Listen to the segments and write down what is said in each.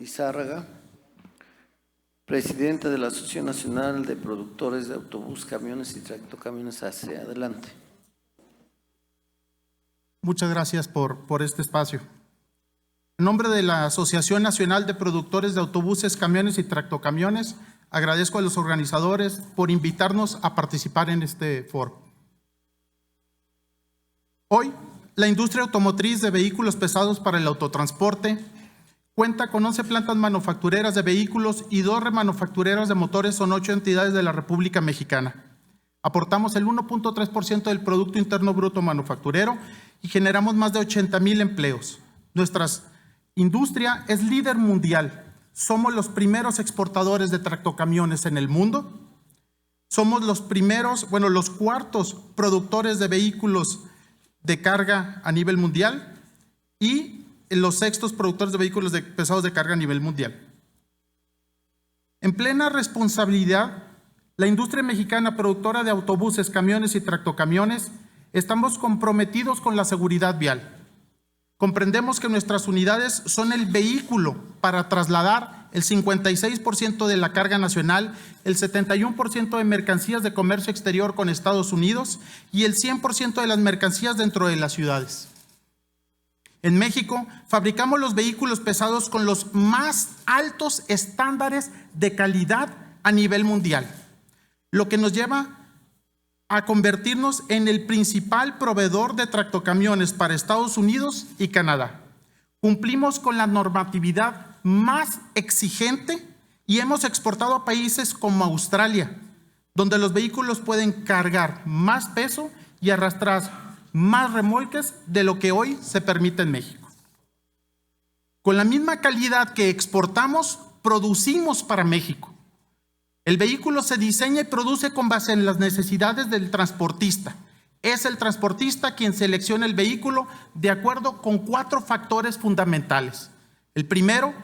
Lizárraga, presidente de la Asociación Nacional de Productores de Autobús, Camiones y Tractocamiones AC. Adelante. Muchas gracias por este espacio. En nombre de la Asociación Nacional de Productores de Autobuses, Camiones y Tractocamiones, agradezco a los organizadores por invitarnos a participar en este foro. Hoy, la industria automotriz de vehículos pesados para el autotransporte cuenta con 11 plantas manufactureras de vehículos y 2 remanufactureras de motores en 8 entidades de la República Mexicana. Aportamos el 1.3% del Producto Interno Bruto manufacturero y generamos más de 80,000 empleos. Nuestra industria es líder mundial. Somos los primeros exportadores de tractocamiones en el mundo. Somos los cuartos productores de vehículos de carga a nivel mundial y los sextos productores de vehículos pesados de carga a nivel mundial. En plena responsabilidad, la industria mexicana productora de autobuses, camiones y tractocamiones estamos comprometidos con la seguridad vial. Comprendemos que nuestras unidades son el vehículo para trasladar el 56% de la carga nacional, el 71% de mercancías de comercio exterior con Estados Unidos y el 100% de las mercancías dentro de las ciudades. En México, fabricamos los vehículos pesados con los más altos estándares de calidad a nivel mundial, lo que nos lleva a convertirnos en el principal proveedor de tractocamiones para Estados Unidos y Canadá. Cumplimos con la normatividad más exigente y hemos exportado a países como Australia, donde los vehículos pueden cargar más peso y arrastrar más remolques de lo que hoy se permite en México. Con la misma calidad que exportamos, producimos para México. El vehículo se diseña y produce con base en las necesidades del transportista. Es el transportista quien selecciona el vehículo de acuerdo con 4 factores fundamentales. El primero,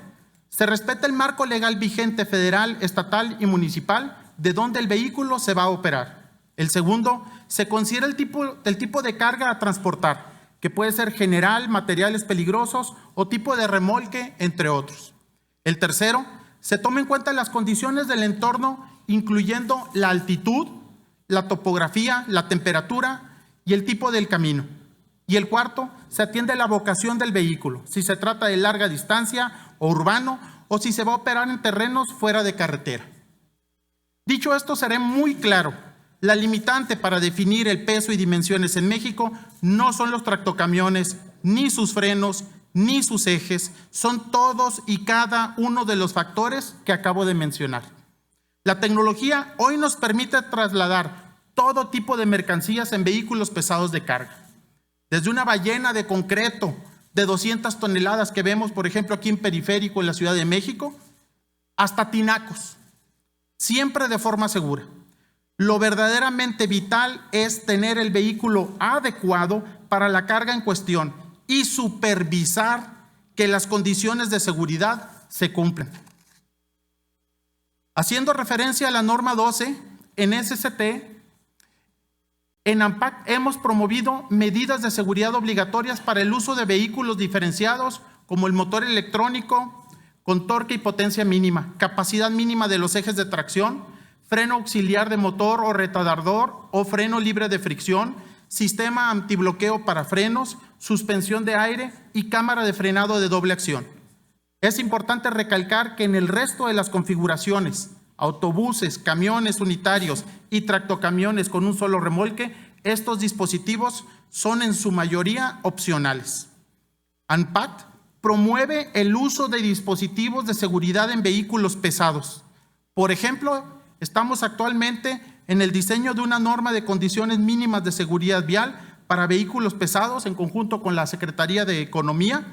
se respeta el marco legal vigente federal, estatal y municipal de donde el vehículo se va a operar. El segundo, se considera el tipo de carga a transportar, que puede ser general, materiales peligrosos o tipo de remolque, entre otros. El tercero, se toma en cuenta las condiciones del entorno, incluyendo la altitud, la topografía, la temperatura y el tipo del camino. Y el cuarto, se atiende la vocación del vehículo, si se trata de larga distancia o urbano o si se va a operar en terrenos fuera de carretera. Dicho esto, seré muy claro. La limitante para definir el peso y dimensiones en México no son los tractocamiones, ni sus frenos, ni sus ejes, son todos y cada uno de los factores que acabo de mencionar. La tecnología hoy nos permite trasladar todo tipo de mercancías en vehículos pesados de carga. Desde una ballena de concreto de 200 toneladas que vemos, por ejemplo, aquí en Periférico, en la Ciudad de México, hasta tinacos, siempre de forma segura. Lo verdaderamente vital es tener el vehículo adecuado para la carga en cuestión y supervisar que las condiciones de seguridad se cumplen. Haciendo referencia a la norma 12, en SCT, en ANPAC hemos promovido medidas de seguridad obligatorias para el uso de vehículos diferenciados como el motor electrónico con torque y potencia mínima, capacidad mínima de los ejes de tracción, freno auxiliar de motor o retardador o freno libre de fricción, sistema antibloqueo para frenos, suspensión de aire y cámara de frenado de doble acción. Es importante recalcar que en el resto de las configuraciones, autobuses, camiones unitarios y tractocamiones con un solo remolque, estos dispositivos son en su mayoría opcionales. ANPAC promueve el uso de dispositivos de seguridad en vehículos pesados. Por ejemplo, estamos actualmente en el diseño de una norma de condiciones mínimas de seguridad vial para vehículos pesados en conjunto con la Secretaría de Economía,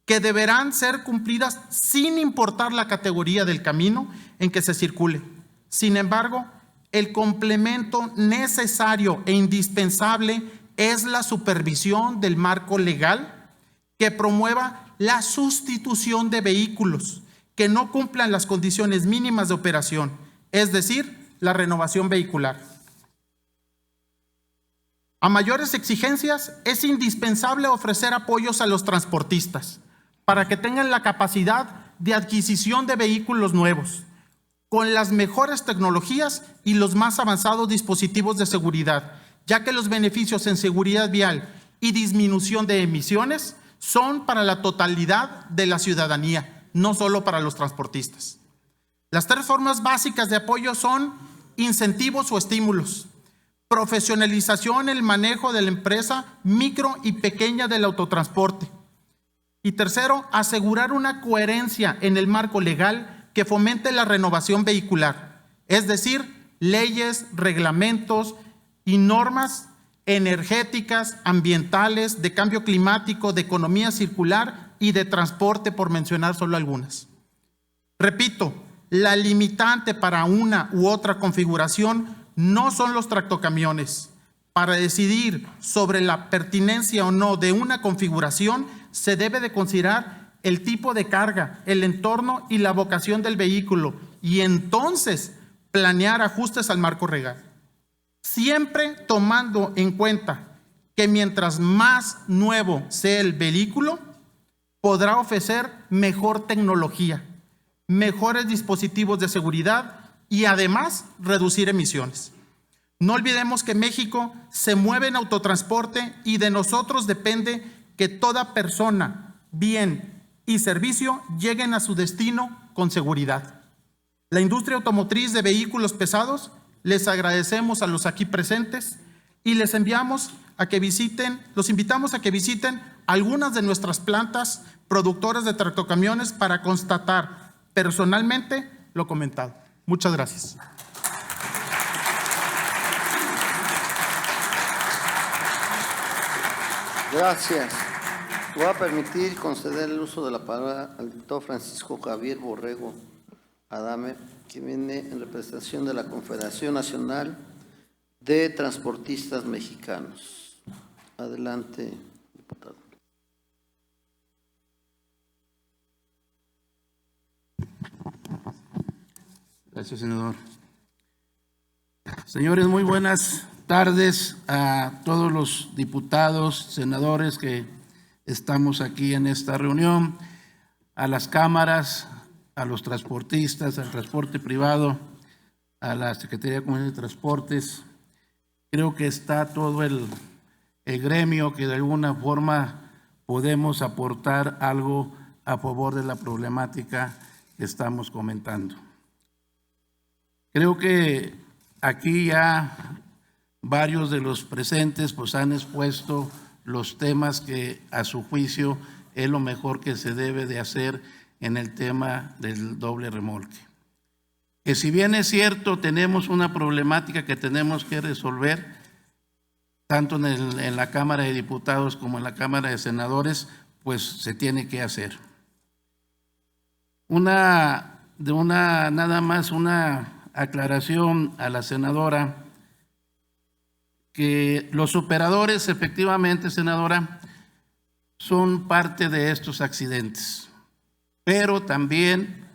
que deberán ser cumplidas sin importar la categoría del camino en que se circule. Sin embargo, el complemento necesario e indispensable es la supervisión del marco legal que promueva la sustitución de vehículos que no cumplan las condiciones mínimas de operación, es decir, la renovación vehicular. A mayores exigencias, es indispensable ofrecer apoyos a los transportistas para que tengan la capacidad de adquisición de vehículos nuevos, con las mejores tecnologías y los más avanzados dispositivos de seguridad, ya que los beneficios en seguridad vial y disminución de emisiones son para la totalidad de la ciudadanía, no solo para los transportistas. Las tres formas básicas de apoyo son incentivos o estímulos, profesionalización en el manejo de la empresa micro y pequeña del autotransporte. Y tercero, asegurar una coherencia en el marco legal que fomente la renovación vehicular, es decir, leyes, reglamentos y normas energéticas, ambientales, de cambio climático, de economía circular y de transporte, por mencionar solo algunas. Repito, la limitante para una u otra configuración no son los tractocamiones. Para decidir sobre la pertinencia o no de una configuración, se debe de considerar el tipo de carga, el entorno y la vocación del vehículo, y entonces planear ajustes al marco legal. Siempre tomando en cuenta que mientras más nuevo sea el vehículo, podrá ofrecer mejor tecnología, mejores dispositivos de seguridad y además reducir emisiones. No olvidemos que México se mueve en autotransporte y de nosotros depende que toda persona, bien y servicio lleguen a su destino con seguridad. La industria automotriz de vehículos pesados, les agradecemos a los aquí presentes y los invitamos a que visiten algunas de nuestras plantas productoras de tractocamiones para constatar personalmente lo comentado. Muchas gracias. Gracias. Voy a permitir conceder el uso de la palabra al diputado Francisco Javier Borrego Adame, que viene en representación de la Confederación Nacional de Transportistas Mexicanos. Adelante, diputado. Gracias, senador. Señores, muy buenas tardes a todos los diputados, senadores que estamos aquí en esta reunión, a las cámaras, a los transportistas, al transporte privado, a la Secretaría Comunal de Transportes. Creo que está todo el gremio que de alguna forma podemos aportar algo a favor de la problemática que estamos comentando. Creo que aquí ya varios de los presentes pues han expuesto los temas que a su juicio es lo mejor que se debe de hacer en el tema del doble remolque. Que si bien es cierto, tenemos una problemática que tenemos que resolver, tanto en la Cámara de Diputados como en la Cámara de Senadores, pues se tiene que hacer. Nada más una aclaración a la senadora, que los operadores efectivamente, senadora, son parte de estos accidentes, pero también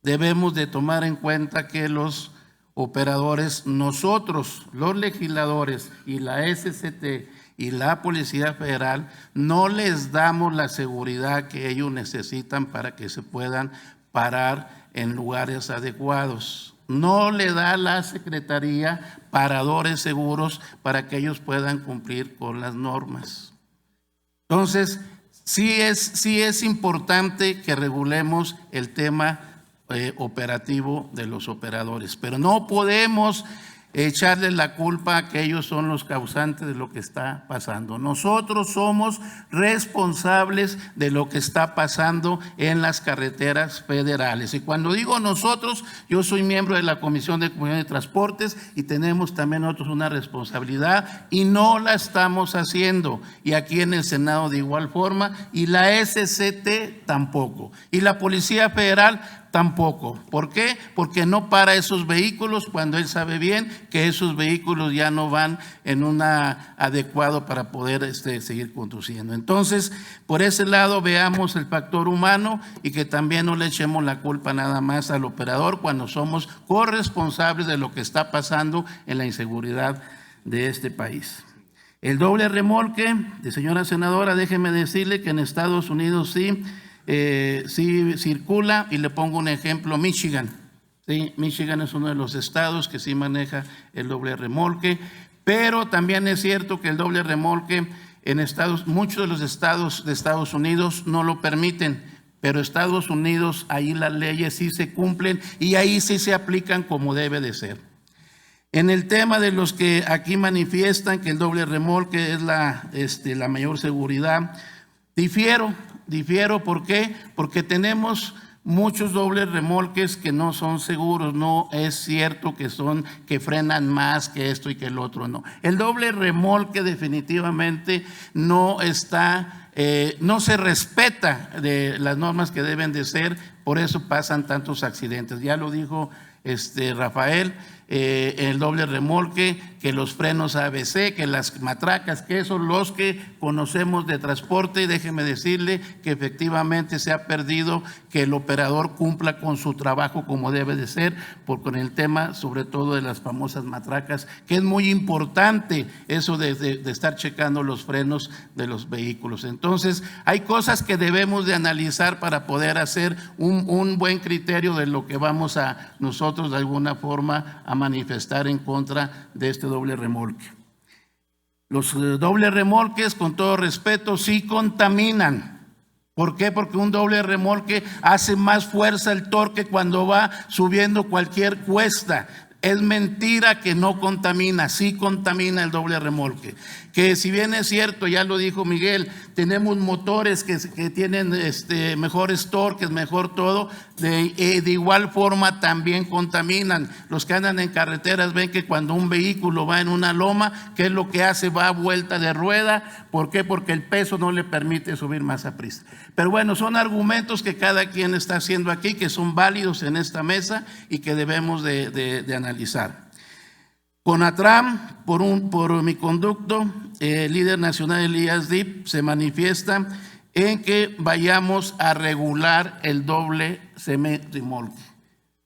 debemos de tomar en cuenta que los operadores, nosotros, los legisladores y la SCT y la Policía Federal, no les damos la seguridad que ellos necesitan para que se puedan parar en lugares adecuados. No le da la Secretaría paradores seguros para que ellos puedan cumplir con las normas. Entonces, sí es importante que regulemos el tema operativo de los operadores, pero no podemos echarles la culpa a que ellos son los causantes de lo que está pasando. Nosotros somos responsables de lo que está pasando en las carreteras federales. Y cuando digo nosotros, yo soy miembro de la Comisión de Comunicación y Transportes y tenemos también nosotros una responsabilidad y no la estamos haciendo. Y aquí en el Senado de igual forma, y la SCT tampoco. Y la Policía Federal tampoco. ¿Por qué? Porque no para esos vehículos cuando él sabe bien que esos vehículos ya no van en un adecuado para poder seguir conduciendo. Entonces, por ese lado veamos el factor humano y que también no le echemos la culpa nada más al operador cuando somos corresponsables de lo que está pasando en la inseguridad de este país. El doble remolque, señora senadora, déjeme decirle que en Estados Unidos sí sí circula, y le pongo un ejemplo, Michigan. Sí, Michigan es uno de los estados que sí maneja el doble remolque, pero también es cierto que el doble remolque en muchos de los estados de Estados Unidos no lo permiten, pero Estados Unidos, ahí las leyes sí se cumplen y ahí sí se aplican como debe de ser. En el tema de los que aquí manifiestan que el doble remolque es la mayor seguridad, difiero, ¿por qué? Porque tenemos muchos dobles remolques que no son seguros. No es cierto que frenan más que esto y que el otro, no. El doble remolque definitivamente no se respeta de las normas que deben de ser, por eso pasan tantos accidentes. Ya lo dijo Rafael, el doble remolque, que los frenos ABC, que las matracas, que esos los que conocemos de transporte. Déjeme decirle que efectivamente se ha perdido que el operador cumpla con su trabajo como debe de ser, con el tema sobre todo de las famosas matracas, que es muy importante eso de estar checando los frenos de los vehículos. Entonces hay cosas que debemos de analizar para poder hacer un buen criterio de lo que vamos a nosotros de alguna forma a manifestar en contra de este doble remolque. Los dobles remolques, con todo respeto, sí contaminan. ¿Por qué? Porque un doble remolque hace más fuerza el torque cuando va subiendo cualquier cuesta. Es mentira que no contamina, sí contamina el doble remolque. Que si bien es cierto, ya lo dijo Miguel, tenemos motores que tienen mejores torques, mejor todo, de igual forma también contaminan. Los que andan en carreteras ven que cuando un vehículo va en una loma, ¿qué es lo que hace? Va a vuelta de rueda. ¿Por qué? Porque el peso no le permite subir más a prisa. Pero bueno, son argumentos que cada quien está haciendo aquí, que son válidos en esta mesa y que debemos de analizar. CONATRAM, por mi conducto, el líder nacional Elías Dip se manifiesta en que vayamos a regular el doble remolque.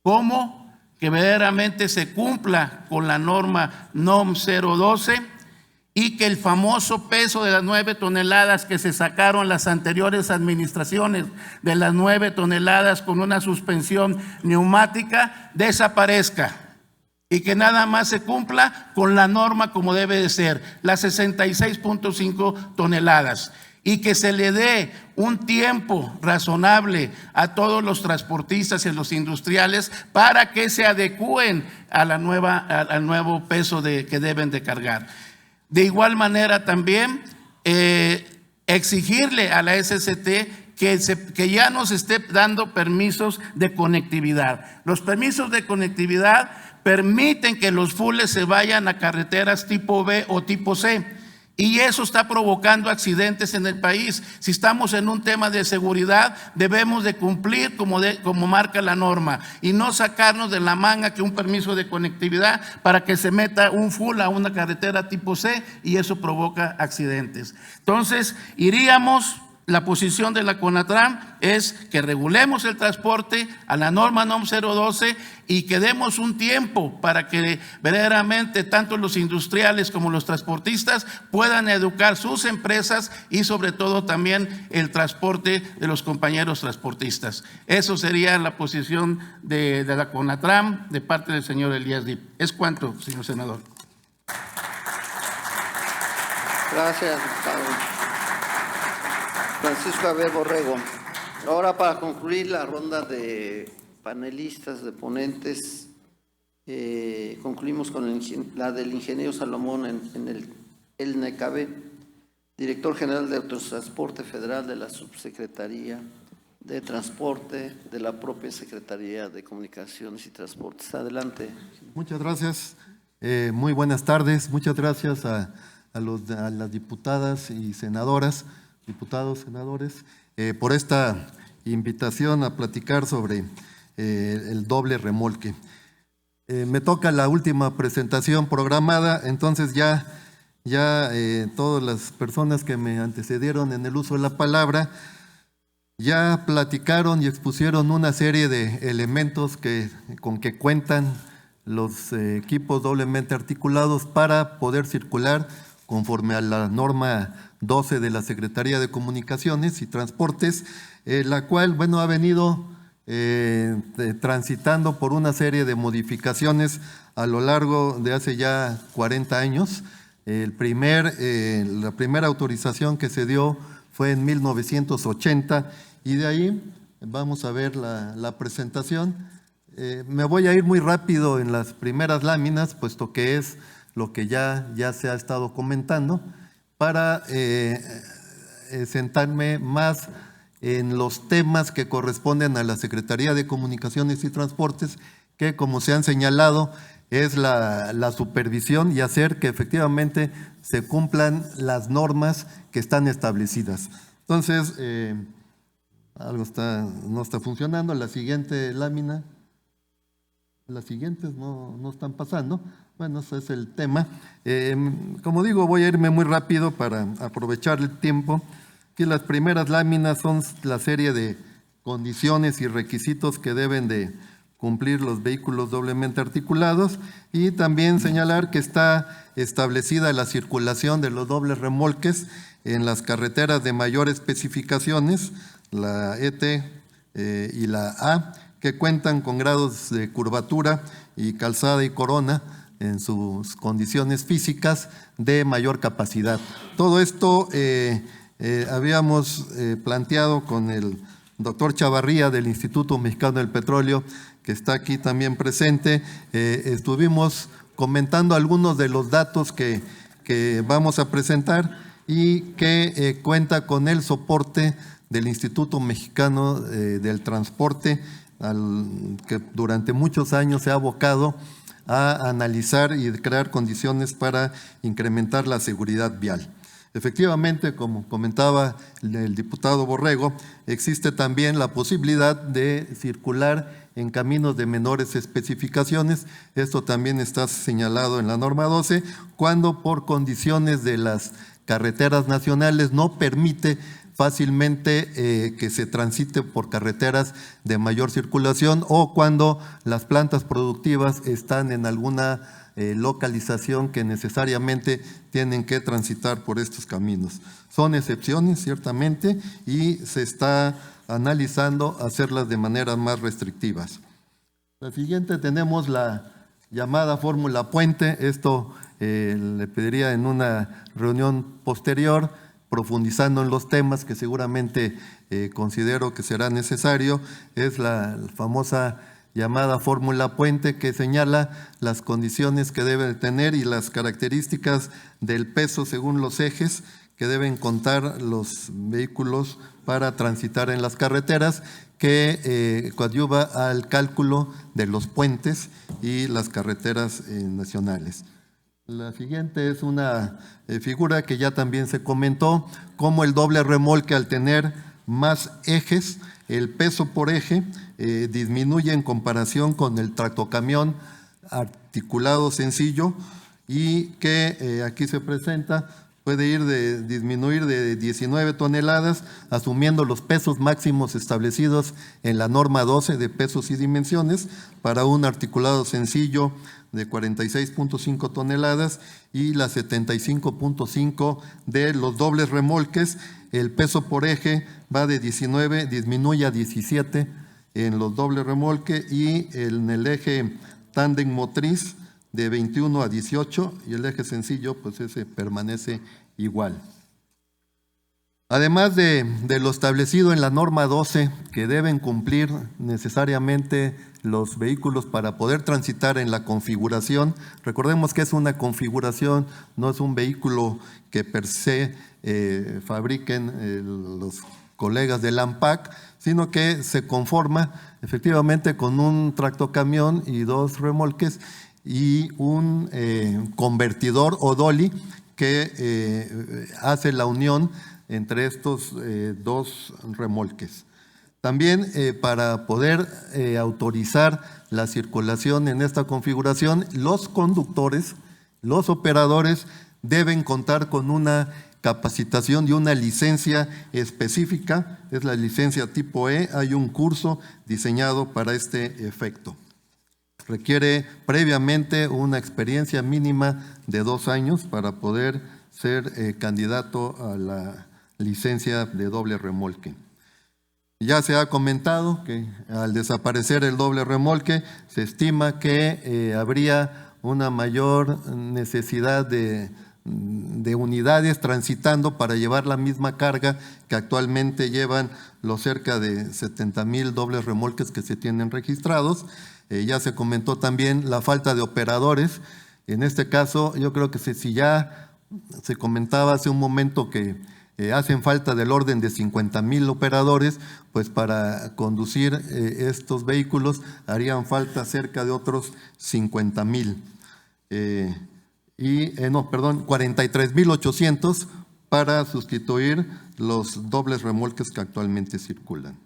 ¿Cómo? Que verdaderamente se cumpla con la norma NOM 012 y que el famoso peso de las 9 toneladas que se sacaron las anteriores administraciones, de las 9 toneladas con una suspensión neumática, desaparezca. Y que nada más se cumpla con la norma como debe de ser, las 66.5 toneladas. Y que se le dé un tiempo razonable a todos los transportistas y los industriales para que se adecúen a al nuevo peso que deben de cargar. De igual manera también exigirle a la SCT que ya nos esté dando permisos de conectividad. Los permisos de conectividad permiten que los fules se vayan a carreteras tipo B o tipo C, y eso está provocando accidentes en el país. Si estamos en un tema de seguridad, debemos de cumplir como marca la norma y no sacarnos de la manga que un permiso de conectividad para que se meta un full a una carretera tipo C y eso provoca accidentes. Entonces, la posición de la CONATRAM es que regulemos el transporte a la norma NOM 012 y que demos un tiempo para que verdaderamente tanto los industriales como los transportistas puedan educar sus empresas y sobre todo también el transporte de los compañeros transportistas. Eso sería la posición de la CONATRAM de parte del señor Elías Dip. Es cuanto, señor senador. Gracias, Gustavo. Francisco Javier Borrego. Ahora, para concluir la ronda de panelistas, de ponentes, concluimos con la del ingeniero Salomón en el NECABE, director general de Autotransporte Federal de la Subsecretaría de Transporte de la propia Secretaría de Comunicaciones y Transportes. Adelante. Muchas gracias. Muy buenas tardes. Muchas gracias a las diputadas y senadoras, diputados, senadores, por esta invitación a platicar sobre el doble remolque. Me toca la última presentación programada, entonces ya todas las personas que me antecedieron en el uso de la palabra ya platicaron y expusieron una serie de elementos con que cuentan los equipos doblemente articulados para poder circular conforme a la norma 12 de la Secretaría de Comunicaciones y Transportes la cual, bueno, ha venido transitando por una serie de modificaciones a lo largo de hace ya 40 años. La primera autorización que se dio fue en 1980 y de ahí vamos a ver la presentación. Me voy a ir muy rápido en las primeras láminas, puesto que es lo que ya se ha estado comentando, para sentarme más en los temas que corresponden a la Secretaría de Comunicaciones y Transportes, que como se han señalado es la supervisión y hacer que efectivamente se cumplan las normas que están establecidas. Entonces, algo no está funcionando. La siguiente lámina, las siguientes no están pasando. Bueno, ese es el tema. Como digo, voy a irme muy rápido para aprovechar el tiempo. Aquí las primeras láminas son la serie de condiciones y requisitos que deben de cumplir los vehículos doblemente articulados, y también señalar que está establecida la circulación de los dobles remolques en las carreteras de mayor especificaciones, la ET y la A, que cuentan con grados de curvatura y calzada y corona en sus condiciones físicas de mayor capacidad. Todo esto habíamos planteado con el doctor Chavarría del Instituto Mexicano del Petróleo, que está aquí también presente. Estuvimos comentando algunos de los datos que vamos a presentar y que cuenta con el soporte del Instituto Mexicano del Transporte, que durante muchos años se ha abocado a analizar y crear condiciones para incrementar la seguridad vial. Efectivamente, como comentaba el diputado Borrego, existe también la posibilidad de circular en caminos de menores especificaciones. Esto también está señalado en la norma 12, cuando por condiciones de las carreteras nacionales no permite fácilmente que se transite por carreteras de mayor circulación, o cuando las plantas productivas están en alguna localización que necesariamente tienen que transitar por estos caminos. Son excepciones, ciertamente, y se está analizando hacerlas de maneras más restrictivas. La siguiente tenemos la llamada fórmula puente. Esto le pediría en una reunión posterior, profundizando en los temas que seguramente considero que será necesario. Es la famosa llamada fórmula puente, que señala las condiciones que deben tener y las características del peso según los ejes que deben contar los vehículos para transitar en las carreteras, que coadyuva al cálculo de los puentes y las carreteras nacionales. La siguiente es una figura que ya también se comentó, como el doble remolque, al tener más ejes, el peso por eje disminuye en comparación con el tractocamión articulado sencillo, y que aquí se presenta, puede disminuir de 19 toneladas, asumiendo los pesos máximos establecidos en la norma 12 de pesos y dimensiones para un articulado sencillo de 46.5 toneladas y las 75.5 de los dobles remolques. El peso por eje va de 19, disminuye a 17 en los dobles remolques, y en el eje tándem motriz de 21 a 18, y el eje sencillo pues ese permanece igual. Además de lo establecido en la norma 12, que deben cumplir necesariamente los vehículos para poder transitar en la configuración. Recordemos que es una configuración, no es un vehículo que per se fabriquen los colegas del ANPAC, sino que se conforma efectivamente con un tractocamión y dos remolques y un convertidor o dolly que hace la unión entre estos dos remolques. También para poder autorizar la circulación en esta configuración, los conductores, los operadores deben contar con una capacitación y una licencia específica, es la licencia tipo E. Hay un curso diseñado para este efecto. Requiere previamente una experiencia mínima de 2 años para poder ser candidato a la licencia de doble remolque. Ya se ha comentado que al desaparecer el doble remolque, se estima que habría una mayor necesidad de unidades transitando para llevar la misma carga que actualmente llevan los cerca de 70,000 dobles remolques que se tienen registrados. Ya se comentó también la falta de operadores. En este caso, yo creo que si ya se comentaba hace un momento que hacen falta del orden de 50,000 operadores, pues para conducir estos vehículos harían falta cerca de otros 50,000. 43,800 para sustituir los dobles remolques que actualmente circulan.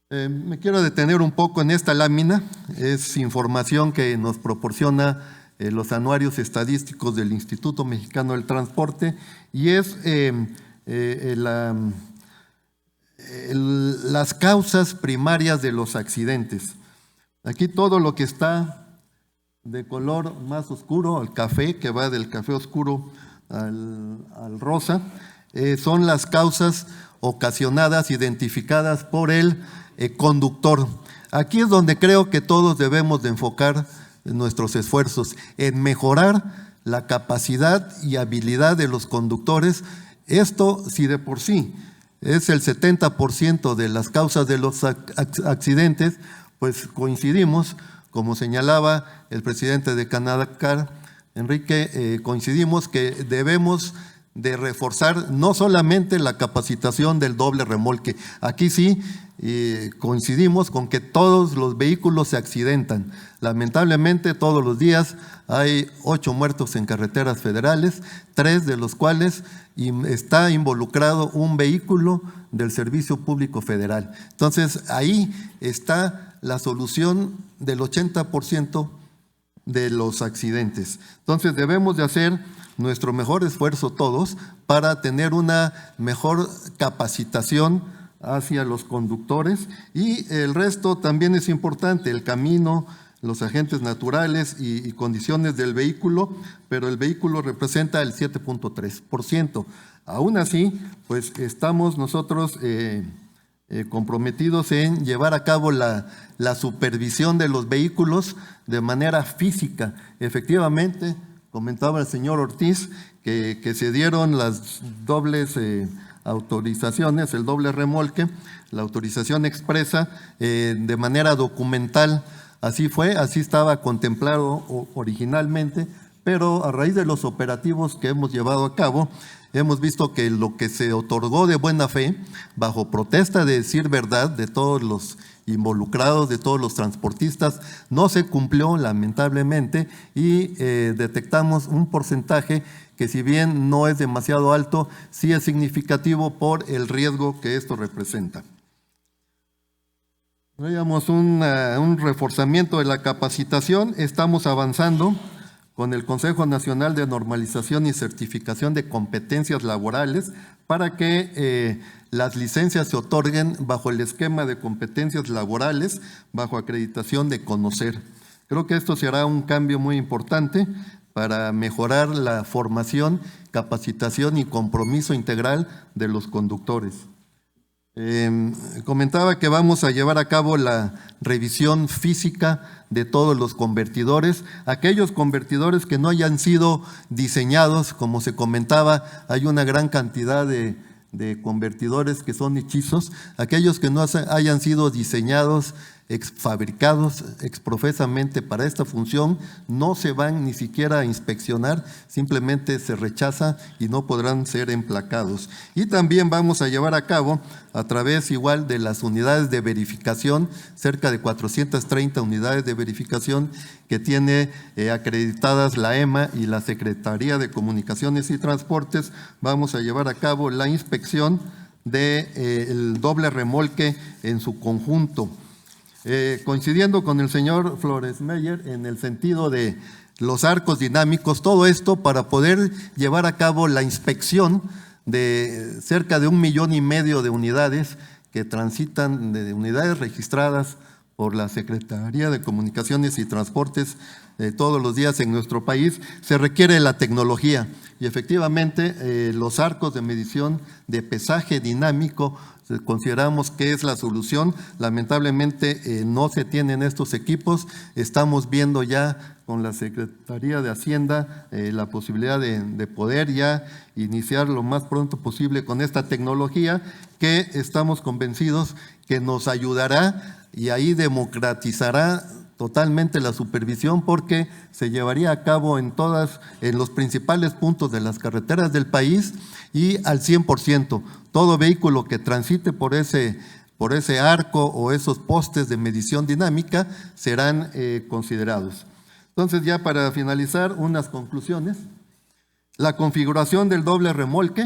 Me quiero detener un poco en esta lámina. Es información que nos proporciona los anuarios estadísticos del Instituto Mexicano del Transporte y es las causas primarias de los accidentes. Aquí todo lo que está de color más oscuro, el café, que va del café oscuro al rosa, son las causas ocasionadas, identificadas por el conductor. Aquí es donde creo que todos debemos de enfocar nuestros esfuerzos en mejorar la capacidad y habilidad de los conductores. Esto, si de por sí es el 70% de las causas de los accidentes, pues coincidimos, como señalaba el presidente de Canacar, Enrique, coincidimos que debemos de reforzar no solamente la capacitación del doble remolque. Aquí sí coincidimos con que todos los vehículos se accidentan. Lamentablemente todos los días hay 8 muertos en carreteras federales, 3 de los cuales está involucrado un vehículo del Servicio Público Federal. Entonces ahí está la solución del 80% de los accidentes. Entonces debemos de hacer nuestro mejor esfuerzo todos para tener una mejor capacitación hacia los conductores y el resto también es importante, el camino, los agentes naturales y condiciones del vehículo, pero el vehículo representa el 7.3%. Aún así, pues estamos nosotros comprometidos en llevar a cabo la supervisión de los vehículos de manera física. Efectivamente, comentaba el señor Ortiz que se dieron las dobles autorizaciones, el doble remolque, la autorización expresa de manera documental. Así fue, así estaba contemplado originalmente, pero a raíz de los operativos que hemos llevado a cabo, hemos visto que lo que se otorgó de buena fe, bajo protesta de decir verdad de todos los involucrados, de todos los transportistas, no se cumplió lamentablemente y detectamos un porcentaje que si bien no es demasiado alto, sí es significativo por el riesgo que esto representa. Veamos un reforzamiento de la capacitación. Estamos avanzando con el Consejo Nacional de Normalización y Certificación de Competencias Laborales para que las licencias se otorguen bajo el esquema de competencias laborales, bajo acreditación de conocer. Creo que esto será un cambio muy importante para mejorar la formación, capacitación y compromiso integral de los conductores. Comentaba que vamos a llevar a cabo la revisión física de todos los convertidores, aquellos convertidores que no hayan sido diseñados, como se comentaba, hay una gran cantidad de convertidores que son hechizos, aquellos que no hayan sido diseñados, fabricados exprofesamente para esta función, no se van ni siquiera a inspeccionar, simplemente se rechaza y no podrán ser emplacados. Y también vamos a llevar a cabo, a través igual de las unidades de verificación, cerca de 430 unidades de verificación que tiene acreditadas la EMA y la Secretaría de Comunicaciones y Transportes, vamos a llevar a cabo la inspección del doble remolque en su conjunto. Coincidiendo con el señor Flores Meyer en el sentido de los arcos dinámicos, todo esto para poder llevar a cabo la inspección de cerca de 1,5 millones de unidades que transitan, de unidades registradas por la Secretaría de Comunicaciones y Transportes todos los días en nuestro país, se requiere la tecnología. Y efectivamente, los arcos de medición de pesaje dinámico consideramos que es la solución. Lamentablemente no se tienen estos equipos. Estamos viendo ya con la Secretaría de Hacienda la posibilidad de poder ya iniciar lo más pronto posible con esta tecnología, que estamos convencidos que nos ayudará y ahí democratizará totalmente la supervisión, porque se llevaría a cabo en los principales puntos de las carreteras del país y al 100%. Todo vehículo que transite por ese arco o esos postes de medición dinámica serán considerados. Entonces, ya para finalizar, unas conclusiones. La configuración del doble remolque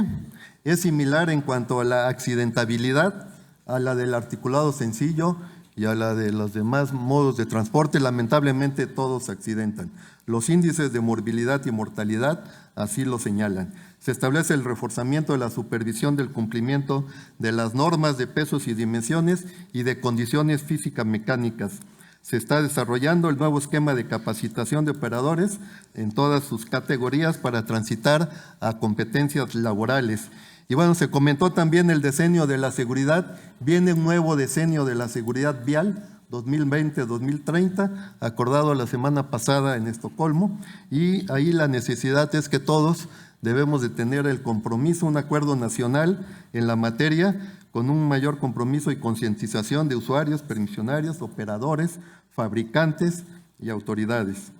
es similar en cuanto a la accidentabilidad a la del articulado sencillo y a la de los demás modos de transporte. Lamentablemente todos se accidentan. Los índices de morbilidad y mortalidad así lo señalan. Se establece el reforzamiento de la supervisión del cumplimiento de las normas de pesos y dimensiones y de condiciones física-mecánicas. Se está desarrollando el nuevo esquema de capacitación de operadores en todas sus categorías para transitar a competencias laborales. Y bueno, se comentó también el decenio de la seguridad. Viene un nuevo decenio de la seguridad vial, 2020-2030, acordado la semana pasada en Estocolmo, y ahí la necesidad es que todos debemos de tener el compromiso, un acuerdo nacional en la materia, con un mayor compromiso y concientización de usuarios, permisionarios, operadores, fabricantes y autoridades.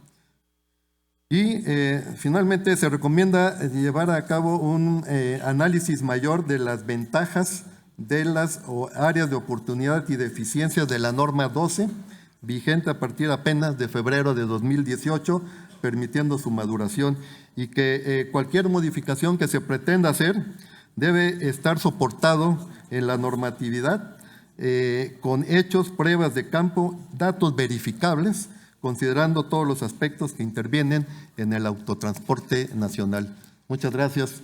Y finalmente se recomienda llevar a cabo un análisis mayor de las ventajas de las áreas de oportunidad y de eficiencia de la norma 12, vigente a partir apenas de febrero de 2018, permitiendo su maduración, y que cualquier modificación que se pretenda hacer debe estar soportado en la normatividad con hechos, pruebas de campo, datos verificables, considerando todos los aspectos que intervienen en el autotransporte nacional. Muchas gracias.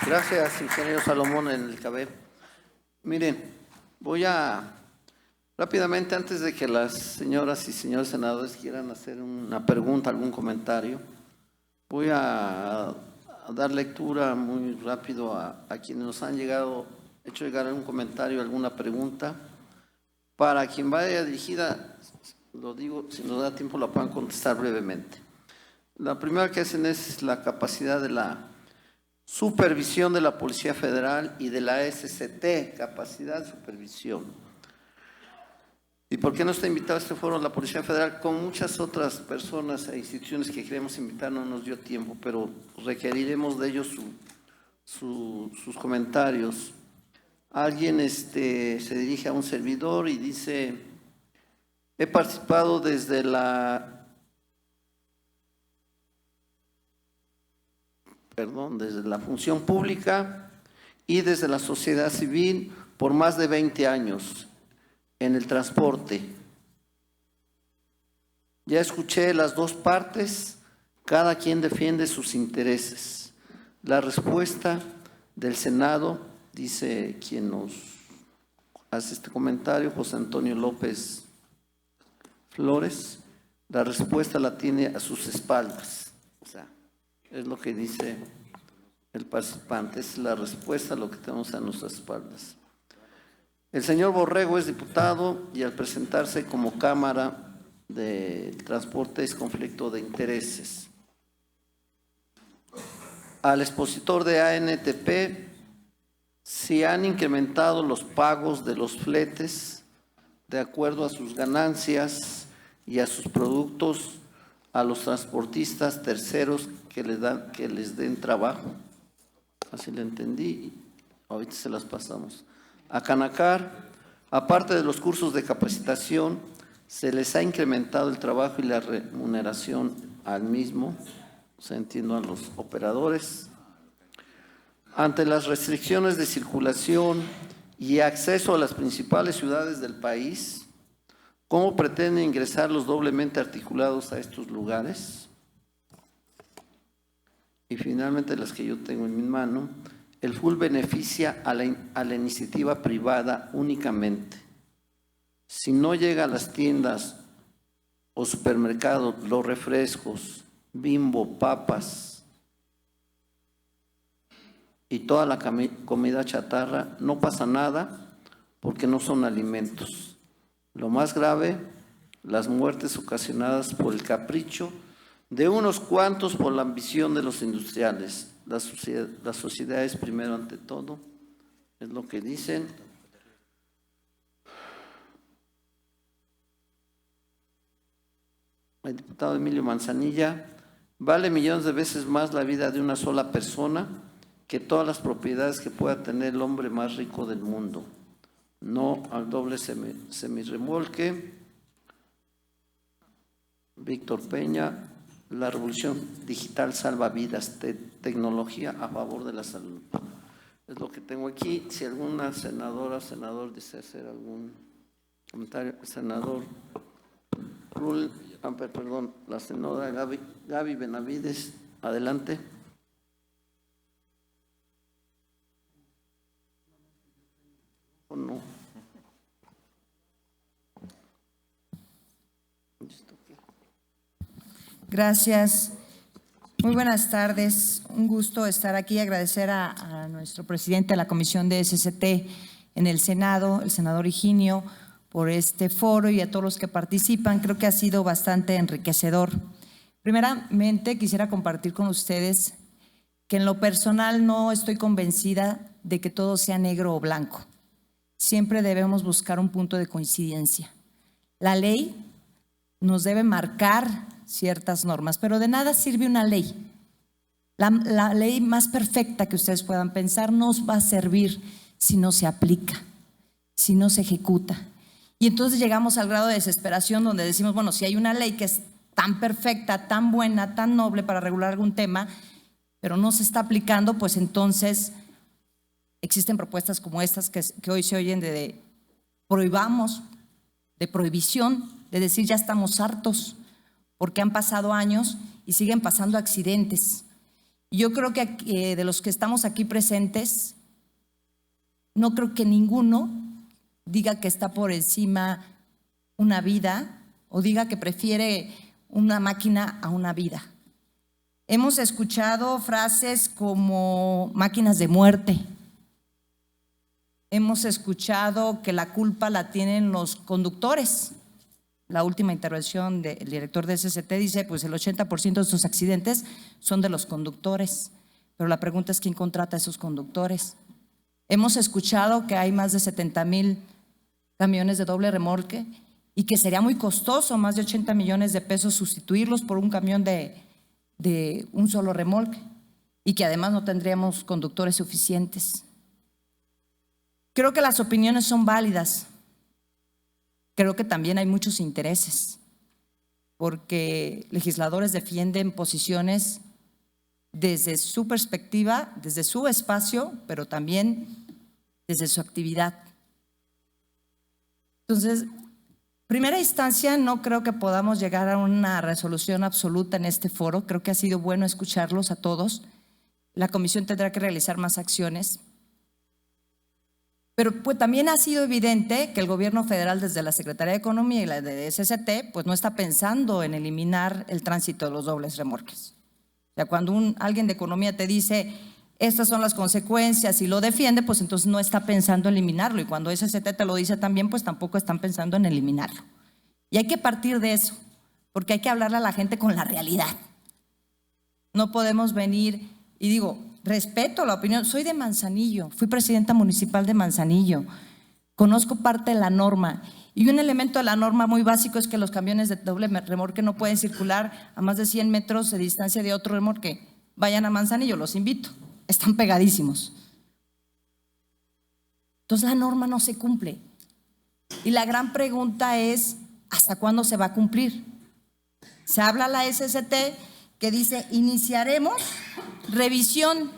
Gracias, ingeniero Salomón en el CABE. Miren, voy a rápidamente, antes de que las señoras y señores senadores quieran hacer una pregunta, algún comentario, voy a dar lectura muy rápido a quienes nos han hecho llegar algún comentario, alguna pregunta. Para quien vaya dirigida, lo digo, si nos da tiempo la puedan contestar brevemente. La primera que hacen es la capacidad de la supervisión de la Policía Federal y de la SCT, capacidad de supervisión. ¿Y por qué no está invitado a este foro la Policía Federal? Con muchas otras personas e instituciones que queremos invitar no nos dio tiempo, pero requeriremos de ellos sus comentarios. Alguien se dirige a un servidor y dice: he participado desde la función pública y desde la sociedad civil por más de 20 años en el transporte. Ya escuché las dos partes, cada quien defiende sus intereses. La respuesta del Senado, dice quien nos hace este comentario, José Antonio López Flores, la respuesta la tiene a sus espaldas. O sea, es lo que dice el participante, es la respuesta a lo que tenemos a nuestras espaldas. El señor Borrego es diputado y al presentarse como Cámara de Transporte es conflicto de intereses. Al expositor de ANTP, si han incrementado los pagos de los fletes de acuerdo a sus ganancias y a sus productos a los transportistas terceros que les den trabajo. Así le entendí, ahorita se las pasamos. A Canacar, aparte de los cursos de capacitación, se les ha incrementado el trabajo y la remuneración al mismo, o sea, entiendo a los operadores. Ante las restricciones de circulación y acceso a las principales ciudades del país, ¿cómo pretenden ingresar los doblemente articulados a estos lugares? Y finalmente las que yo tengo en mi mano, el full beneficia a la iniciativa privada únicamente. Si no llega a las tiendas o supermercados los refrescos, Bimbo, papas y toda la comida chatarra, no pasa nada porque no son alimentos. Lo más grave, las muertes ocasionadas por el capricho de unos cuantos por la ambición de los industriales. La sociedad es primero ante todo, es lo que dicen. El diputado Emilio Manzanilla: vale millones de veces más la vida de una sola persona que todas las propiedades que pueda tener el hombre más rico del mundo. No al doble semirremolque. Víctor Peña: la revolución digital salva vidas, tecnología a favor de la salud. Es lo que tengo aquí. Si alguna senadora, senador desea hacer algún comentario. Senador Rul, perdón, la senadora Gaby Benavides, adelante. ¿O no? Gracias. Muy buenas tardes. Un gusto estar aquí y agradecer a nuestro presidente de la Comisión de SST en el Senado, el senador Higinio, por este foro y a todos los que participan. Creo que ha sido bastante enriquecedor. Primeramente, quisiera compartir con ustedes que en lo personal no estoy convencida de que todo sea negro o blanco. Siempre debemos buscar un punto de coincidencia. La ley nos debe marcar ciertas normas, pero de nada sirve una ley. La ley más perfecta que ustedes puedan pensar no va a servir si no se aplica, si no se ejecuta. Y entonces llegamos al grado de desesperación donde decimos, bueno, si hay una ley que es tan perfecta, tan buena, tan noble para regular algún tema, pero no se está aplicando, pues entonces existen propuestas como estas que hoy se oyen de prohibamos, de prohibición, de decir ya estamos hartos, porque han pasado años y siguen pasando accidentes. Yo creo que de los que estamos aquí presentes, no creo que ninguno diga que está por encima una vida o diga que prefiere una máquina a una vida. Hemos escuchado frases como máquinas de muerte. Hemos escuchado que la culpa la tienen los conductores. La última intervención del director de SST dice, pues el 80% de estos accidentes son de los conductores. Pero la pregunta es, ¿quién contrata a esos conductores? Hemos escuchado que hay más de 70,000 camiones de doble remolque y que sería muy costoso, más de 80 millones de pesos, sustituirlos por un camión de un solo remolque y que además no tendríamos conductores suficientes. Creo que las opiniones son válidas. Creo que también hay muchos intereses, porque legisladores defienden posiciones desde su perspectiva, desde su espacio, pero también desde su actividad. Entonces, primera instancia, no creo que podamos llegar a una resolución absoluta en este foro. Creo que ha sido bueno escucharlos a todos. La comisión tendrá que realizar más acciones. Pero pues también ha sido evidente que el gobierno federal, desde la Secretaría de Economía y la de SST, pues no está pensando en eliminar el tránsito de los dobles remolques. O sea, cuando alguien de economía te dice, estas son las consecuencias y lo defiende, pues entonces no está pensando en eliminarlo. Y cuando SST te lo dice también, pues tampoco están pensando en eliminarlo. Y hay que partir de eso, porque hay que hablarle a la gente con la realidad. No podemos venir y digo, respeto la opinión, soy de Manzanillo, fui presidenta municipal de Manzanillo, conozco parte de la norma y un elemento de la norma muy básico es que los camiones de doble remolque no pueden circular a más de 100 metros de distancia de otro remolque. Vayan a Manzanillo, los invito, están pegadísimos. Entonces la norma no se cumple y la gran pregunta es, ¿hasta cuándo se va a cumplir? Se habla a la SST que dice, iniciaremos revisión.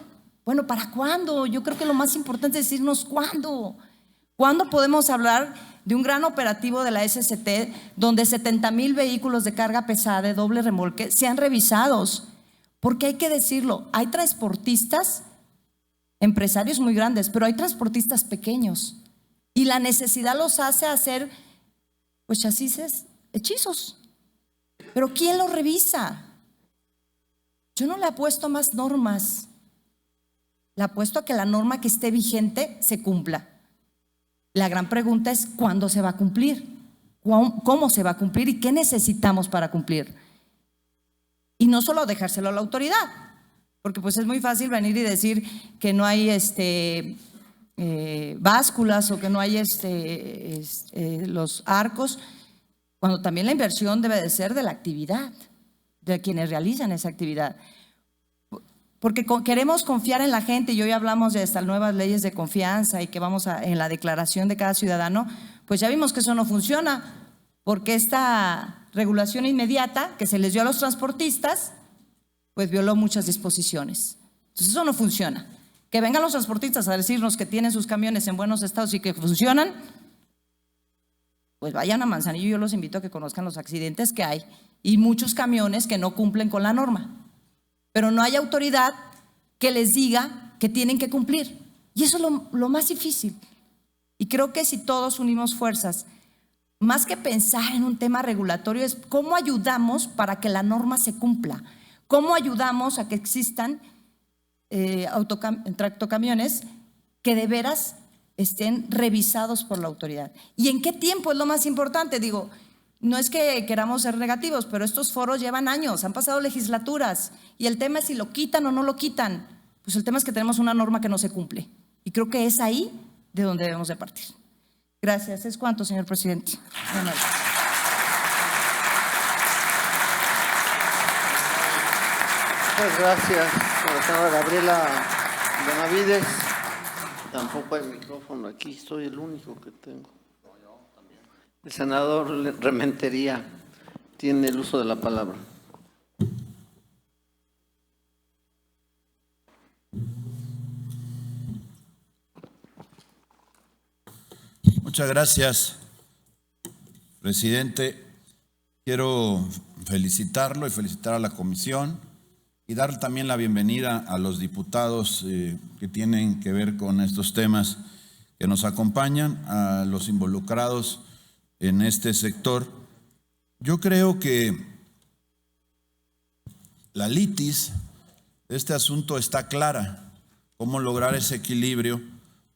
Bueno, ¿para cuándo? Yo creo que lo más importante es decirnos cuándo. ¿Cuándo podemos hablar de un gran operativo de la SST donde 70,000 vehículos de carga pesada de doble remolque sean revisados? Porque hay que decirlo, hay transportistas, empresarios muy grandes, pero hay transportistas pequeños. Y la necesidad los hace hacer, pues, chasis hechizos. Pero ¿quién lo revisa? Yo no le apuesto más normas. Le apuesto a que la norma que esté vigente se cumpla. La gran pregunta es ¿cuándo se va a cumplir? ¿Cómo se va a cumplir? ¿Y qué necesitamos para cumplir? Y no solo dejárselo a la autoridad, porque pues es muy fácil venir y decir que no hay básculas o que no hay los arcos, cuando también la inversión debe de ser de la actividad, de quienes realizan esa actividad. Porque queremos confiar en la gente, y hoy hablamos de estas nuevas leyes de confianza y que vamos en la declaración de cada ciudadano, pues ya vimos que eso no funciona, porque esta regulación inmediata que se les dio a los transportistas, pues violó muchas disposiciones. Entonces eso no funciona. Que vengan los transportistas a decirnos que tienen sus camiones en buenos estados y que funcionan, pues vayan a Manzanillo, yo los invito a que conozcan los accidentes que hay y muchos camiones que no cumplen con la norma. Pero no hay autoridad que les diga que tienen que cumplir. Y eso es lo más difícil. Y creo que si todos unimos fuerzas, más que pensar en un tema regulatorio, es cómo ayudamos para que la norma se cumpla. Cómo ayudamos a que existan tractocamiones que de veras estén revisados por la autoridad. ¿Y en qué tiempo es lo más importante? Digo, no es que queramos ser negativos, pero estos foros llevan años, han pasado legislaturas y el tema es si lo quitan o no lo quitan. Pues el tema es que tenemos una norma que no se cumple y creo que es ahí de donde debemos de partir. Gracias. ¿Es cuánto, señor presidente? Bueno. Muchas gracias a la señora Gabriela Benavides. Tampoco hay micrófono aquí, soy el único que tengo. El senador Rementería tiene el uso de la palabra. Muchas gracias, presidente. Quiero felicitarlo y felicitar a la comisión y dar también la bienvenida a los diputados que tienen que ver con estos temas que nos acompañan, a los involucrados en este sector. Yo creo que la litis de este asunto está clara, cómo lograr ese equilibrio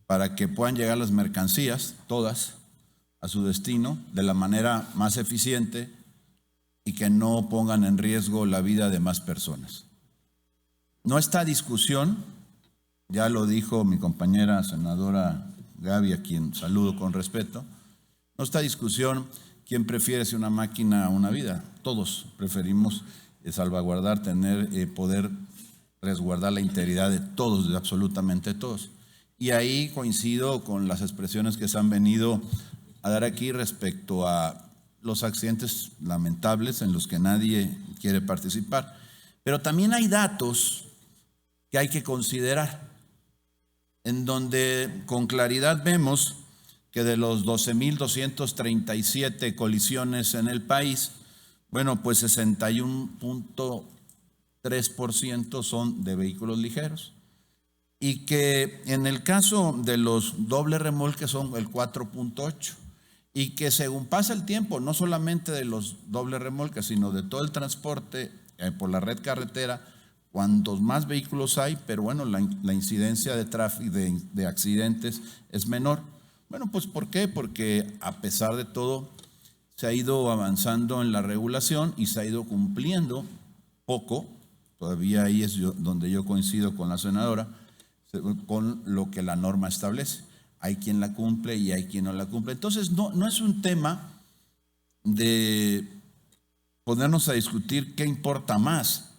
para que puedan llegar las mercancías, todas, a su destino de la manera más eficiente y que no pongan en riesgo la vida de más personas. No está discusión, ya lo dijo mi compañera senadora Gaby, a quien saludo con respeto, no está discusión quién prefiere si una máquina o una vida. Todos preferimos salvaguardar, poder resguardar la integridad de todos, de absolutamente todos. Y ahí coincido con las expresiones que se han venido a dar aquí respecto a los accidentes lamentables en los que nadie quiere participar. Pero también hay datos que hay que considerar, en donde con claridad vemos que de los 12,237 colisiones en el país, bueno, pues 61.3% son de vehículos ligeros. Y que en el caso de los doble remolques son el 4.8%. Y que según pasa el tiempo, no solamente de los doble remolques, sino de todo el transporte por la red carretera, cuantos más vehículos hay, pero bueno, la incidencia de tráfico, de accidentes es menor. Bueno, pues ¿por qué? Porque a pesar de todo se ha ido avanzando en la regulación y se ha ido cumpliendo poco, todavía ahí es donde yo coincido con la senadora, con lo que la norma establece. Hay quien la cumple y hay quien no la cumple. Entonces no es un tema de ponernos a discutir qué importa más,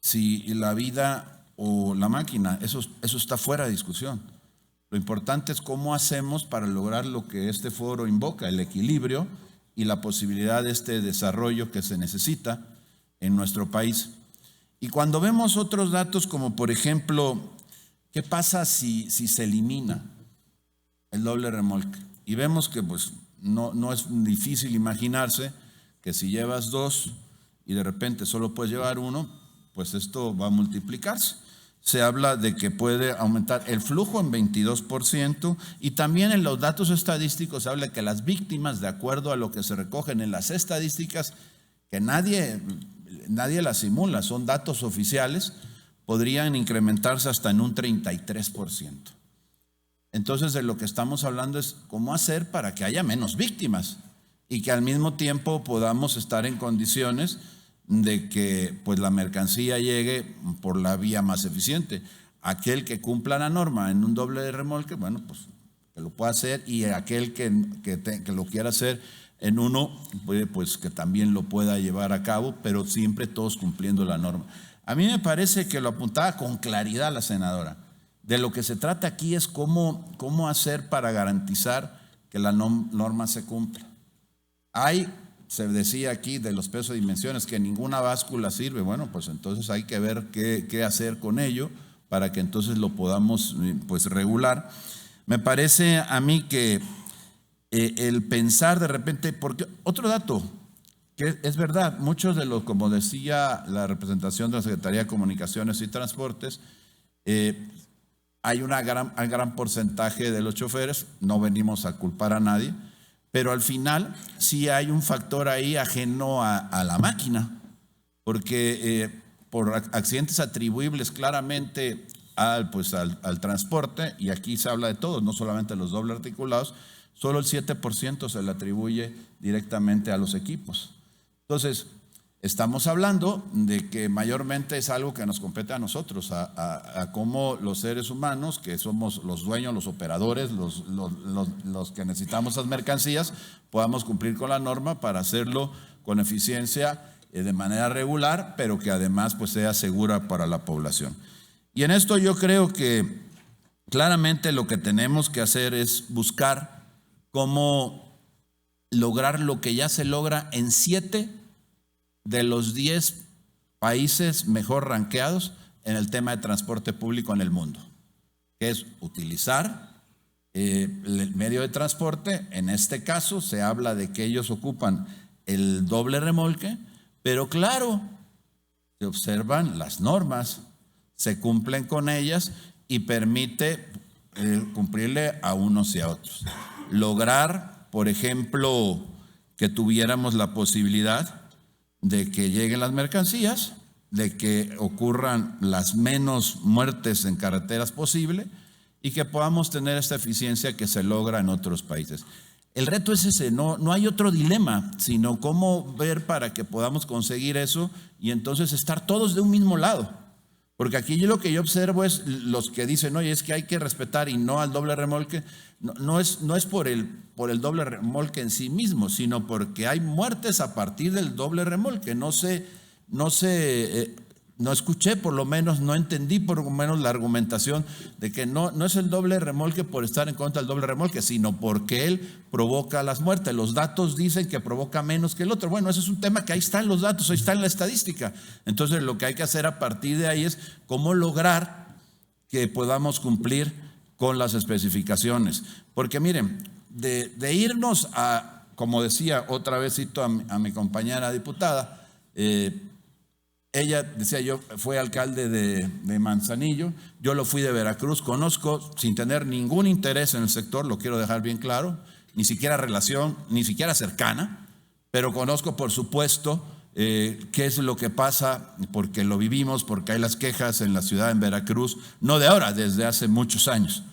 si la vida o la máquina. Eso está fuera de discusión. Lo importante es cómo hacemos para lograr lo que este foro invoca, el equilibrio y la posibilidad de este desarrollo que se necesita en nuestro país. Y cuando vemos otros datos, como por ejemplo, ¿qué pasa si se elimina el doble remolque? Y vemos que pues no es difícil imaginarse que si llevas dos y de repente solo puedes llevar uno, pues esto va a multiplicarse. Se habla de que puede aumentar el flujo en 22% y también en los datos estadísticos se habla que las víctimas, de acuerdo a lo que se recogen en las estadísticas, que nadie las simula, son datos oficiales, podrían incrementarse hasta en un 33%. Entonces, de lo que estamos hablando es cómo hacer para que haya menos víctimas y que al mismo tiempo podamos estar en condiciones de que pues la mercancía llegue por la vía más eficiente. Aquel que cumpla la norma en un doble remolque, bueno, pues que lo pueda hacer, y aquel que lo quiera hacer en uno, pues que también lo pueda llevar a cabo, pero siempre todos cumpliendo la norma. A mí me parece que lo apuntaba con claridad la senadora. De lo que se trata aquí es cómo hacer para garantizar que la norma se cumpla. Se decía aquí de los pesos y dimensiones que ninguna báscula sirve. Bueno, pues entonces hay que ver qué hacer con ello para que entonces lo podamos pues regular. Me parece a mí que el pensar de repente, porque otro dato, que es verdad, muchos de los, como decía la representación de la Secretaría de Comunicaciones y Transportes, hay un gran porcentaje de los choferes, no venimos a culpar a nadie, pero al final sí hay un factor ahí ajeno a la máquina, porque por accidentes atribuibles claramente al transporte, y aquí se habla de todos, no solamente los doble articulados, solo el 7% se le atribuye directamente a los equipos. Entonces, estamos hablando de que mayormente es algo que nos compete a nosotros, a cómo los seres humanos, que somos los dueños, los operadores, los que necesitamos las mercancías, podamos cumplir con la norma para hacerlo con eficiencia, de manera regular, pero que además pues sea segura para la población. Y en esto yo creo que claramente lo que tenemos que hacer es buscar cómo lograr lo que ya se logra en 7 de los 10 países mejor rankeados en el tema de transporte público en el mundo, que es utilizar el medio de transporte. En este caso se habla de que ellos ocupan el doble remolque, pero claro, se observan las normas, se cumplen con ellas y permite cumplirle a unos y a otros. Lograr, por ejemplo, que tuviéramos la posibilidad de que lleguen las mercancías, de que ocurran las menos muertes en carreteras posible y que podamos tener esta eficiencia que se logra en otros países. El reto es ese, no hay otro dilema, sino cómo ver para que podamos conseguir eso y entonces estar todos de un mismo lado. Porque aquí lo que yo observo es los que dicen, oye, es que hay que respetar y no al doble remolque. No es por el doble remolque en sí mismo, sino porque hay muertes a partir del doble remolque. No escuché, por lo menos, no entendí por lo menos la argumentación de que no es el doble remolque por estar en contra del doble remolque, sino porque él provoca las muertes. Los datos dicen que provoca menos que el otro. Bueno, ese es un tema que ahí están los datos, ahí está en la estadística. Entonces, lo que hay que hacer a partir de ahí es cómo lograr que podamos cumplir con las especificaciones. Porque miren, de irnos a, como decía otra vez, cito a mi compañera diputada, ella decía, yo fui alcalde de Manzanillo, yo lo fui de Veracruz, conozco sin tener ningún interés en el sector, lo quiero dejar bien claro, ni siquiera relación, ni siquiera cercana, pero conozco por supuesto qué es lo que pasa, porque lo vivimos, porque hay las quejas en la ciudad, en Veracruz, no de ahora, desde hace muchos años.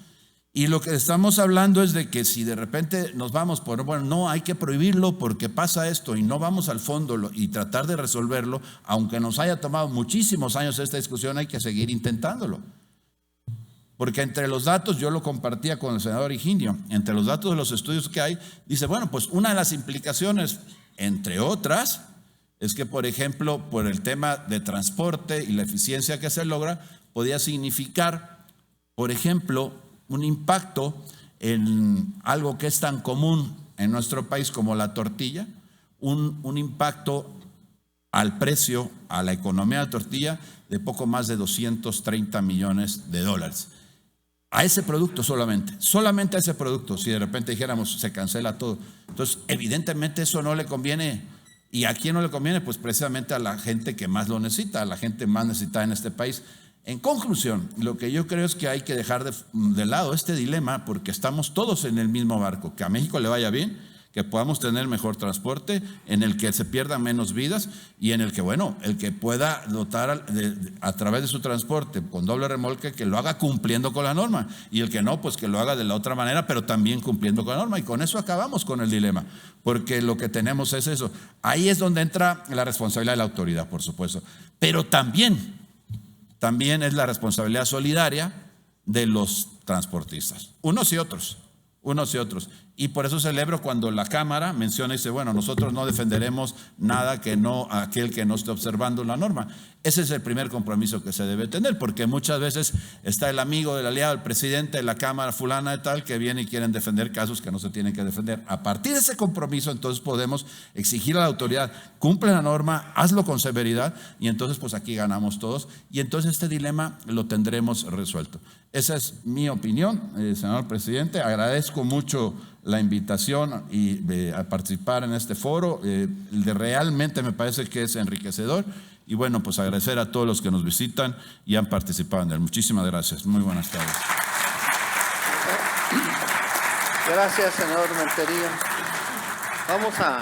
Y lo que estamos hablando es de que si de repente nos vamos por, bueno, no, hay que prohibirlo porque pasa esto y no vamos al fondo y tratar de resolverlo, aunque nos haya tomado muchísimos años esta discusión, hay que seguir intentándolo. Porque entre los datos, yo lo compartía con el senador Higinio, entre los datos de los estudios que hay, dice, bueno, pues una de las implicaciones, entre otras, es que, por ejemplo, por el tema de transporte y la eficiencia que se logra, podía significar, por ejemplo, un impacto en algo que es tan común en nuestro país como la tortilla, un impacto al precio, a la economía de la tortilla, de poco más de 230 millones de dólares. A ese producto solamente a ese producto, si de repente dijéramos se cancela todo. Entonces, evidentemente eso no le conviene ¿Y a quién no le conviene? Pues precisamente a la gente que más lo necesita, a la gente más necesitada en este país. En conclusión, lo que yo creo es que hay que dejar de lado este dilema, porque estamos todos en el mismo barco, que a México le vaya bien, que podamos tener mejor transporte, en el que se pierdan menos vidas y en el que, bueno, el que pueda dotar a través de su transporte con doble remolque, que lo haga cumpliendo con la norma, y el que no, pues que lo haga de la otra manera, pero también cumpliendo con la norma. Y con eso acabamos con el dilema, porque lo que tenemos es eso. Ahí es donde entra la responsabilidad de la autoridad, por supuesto, pero también es la responsabilidad solidaria de los transportistas, unos y otros. Y por eso celebro cuando la Cámara menciona y dice, bueno, nosotros no defenderemos nada que no, aquel que no esté observando la norma. Ese es el primer compromiso que se debe tener, porque muchas veces está el amigo del aliado, el presidente de la Cámara fulana de tal, que viene y quieren defender casos que no se tienen que defender. A partir de ese compromiso, entonces podemos exigir a la autoridad, cumple la norma, hazlo con severidad, y entonces pues aquí ganamos todos, y entonces este dilema lo tendremos resuelto. Esa es mi opinión, señor presidente. Agradezco mucho la invitación a participar en este foro. Realmente me parece que es enriquecedor. Y bueno, pues agradecer a todos los que nos visitan y han participado en él. Muchísimas gracias. Muy buenas tardes. Gracias, senador Rentería. Vamos a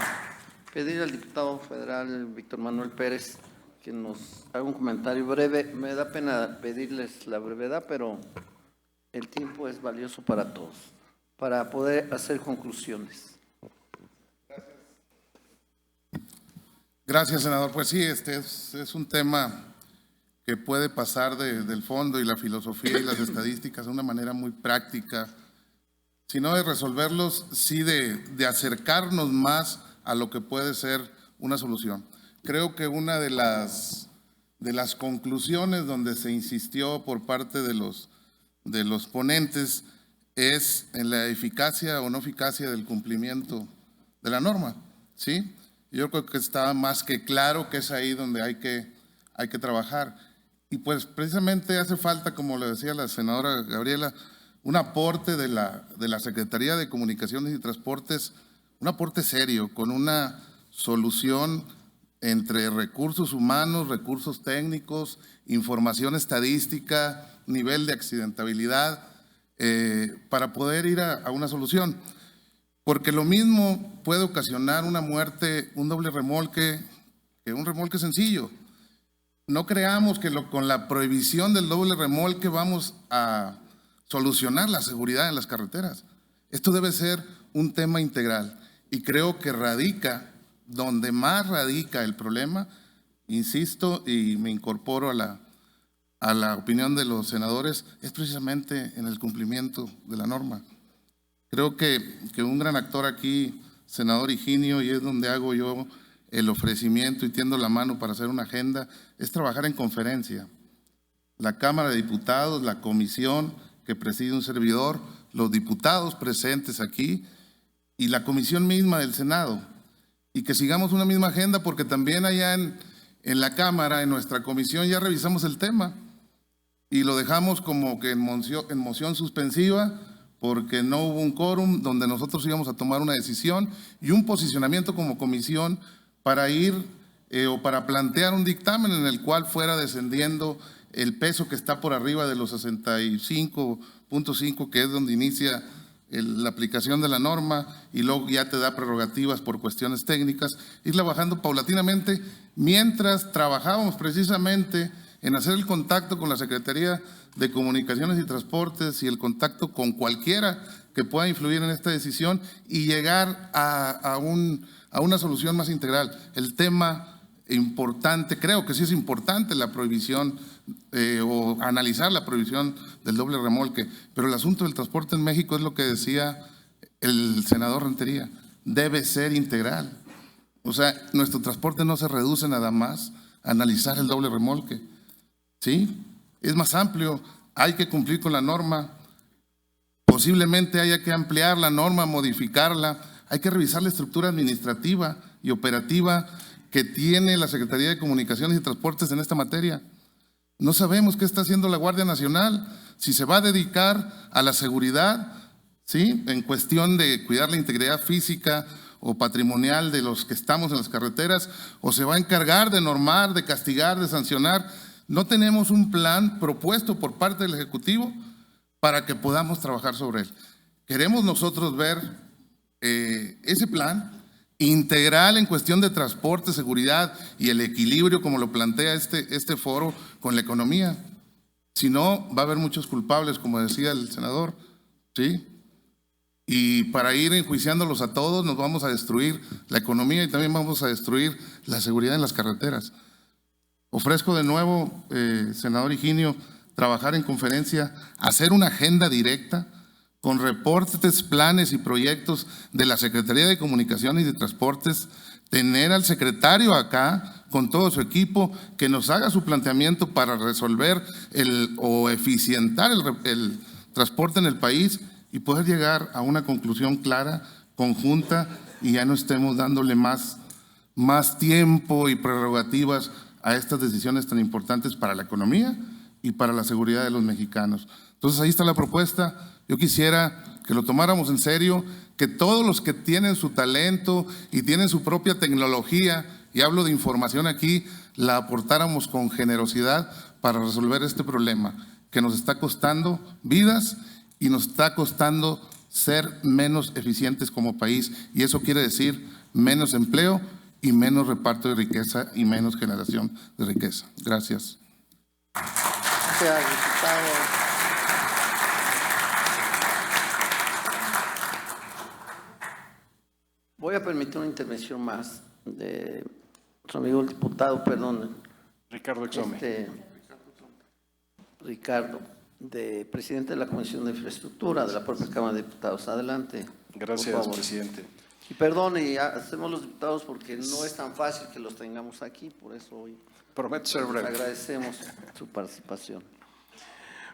pedir al diputado federal Víctor Manuel Pérez que nos haga un comentario breve. Me da pena pedirles la brevedad, pero el tiempo es valioso para todos, para poder hacer conclusiones. Gracias, senador. Pues sí, este es un tema que puede pasar del fondo y la filosofía y las estadísticas de una manera muy práctica, sino de resolverlos, sí de acercarnos más a lo que puede ser una solución. Creo que una de las conclusiones donde se insistió por parte de los ponentes es en la eficacia o no eficacia del cumplimiento de la norma, ¿sí? Yo creo que está más que claro que es ahí donde hay que trabajar. Y pues precisamente hace falta, como le decía la senadora Gabriela, un aporte de la Secretaría de Comunicaciones y Transportes, un aporte serio, con una solución entre recursos humanos, recursos técnicos, información estadística, nivel de accidentabilidad, para poder ir a una solución. Porque lo mismo puede ocasionar una muerte, un doble remolque, que un remolque sencillo. No creamos que con la prohibición del doble remolque vamos a solucionar la seguridad en las carreteras. Esto debe ser un tema integral y creo que donde más radica el problema, insisto y me incorporo a la opinión de los senadores, es precisamente en el cumplimiento de la norma. Creo que un gran actor aquí, senador Higinio, y es donde hago yo el ofrecimiento y tiendo la mano para hacer una agenda, es trabajar en conferencia. La Cámara de Diputados, la comisión que preside un servidor, los diputados presentes aquí y la comisión misma del Senado. Y que sigamos una misma agenda, porque también allá en la Cámara, en nuestra comisión, ya revisamos el tema y lo dejamos como que en moción suspensiva, porque no hubo un quórum donde nosotros íbamos a tomar una decisión y un posicionamiento como comisión para ir o para plantear un dictamen en el cual fuera descendiendo el peso que está por arriba de los 65.5, que es donde inicia la aplicación de la norma, y luego ya te da prerrogativas por cuestiones técnicas, irla bajando paulatinamente, mientras trabajábamos precisamente en hacer el contacto con la Secretaría de Comunicaciones y Transportes y el contacto con cualquiera que pueda influir en esta decisión y llegar a una solución más integral. El tema importante, creo que sí es importante la prohibición o analizar la prohibición del doble remolque, pero el asunto del transporte en México es lo que decía el senador Rentería, debe ser integral. O sea, nuestro transporte no se reduce nada más a analizar el doble remolque, ¿sí? Es más amplio, hay que cumplir con la norma, posiblemente haya que ampliar la norma, modificarla, hay que revisar la estructura administrativa y operativa que tiene la Secretaría de Comunicaciones y Transportes en esta materia. No sabemos qué está haciendo la Guardia Nacional, si se va a dedicar a la seguridad, ¿sí?, en cuestión de cuidar la integridad física o patrimonial de los que estamos en las carreteras, o se va a encargar de normar, de castigar, de sancionar. No tenemos un plan propuesto por parte del Ejecutivo para que podamos trabajar sobre él. Queremos nosotros ver ese plan integral en cuestión de transporte, seguridad y el equilibrio, como lo plantea este foro, con la economía. Si no, va a haber muchos culpables, como decía el senador, ¿sí? Y para ir enjuiciándolos a todos, nos vamos a destruir la economía y también vamos a destruir la seguridad en las carreteras. Ofrezco de nuevo, senador Higinio, trabajar en conferencia, hacer una agenda directa con reportes, planes y proyectos de la Secretaría de Comunicaciones y de Transportes, tener al secretario acá con todo su equipo que nos haga su planteamiento para resolver o eficientar el transporte en el país y poder llegar a una conclusión clara, conjunta, y ya no estemos dándole más tiempo y prerrogativas a estas decisiones tan importantes para la economía y para la seguridad de los mexicanos. Entonces ahí está la propuesta. Yo quisiera que lo tomáramos en serio, que todos los que tienen su talento y tienen su propia tecnología, y hablo de información aquí, la aportáramos con generosidad para resolver este problema que nos está costando vidas y nos está costando ser menos eficientes como país, y eso quiere decir menos empleo y menos reparto de riqueza y menos generación de riqueza. Gracias. Gracias, diputado. Voy a permitir una intervención más de nuestro amigo el diputado, perdón. Ricardo Exome. Ricardo, presidente de la Comisión de Infraestructura de la propia Cámara de Diputados. Adelante. Gracias, presidente. Y perdón, y hacemos los diputados porque no es tan fácil que los tengamos aquí, por eso hoy Prometo ser breve. agradecemos su participación.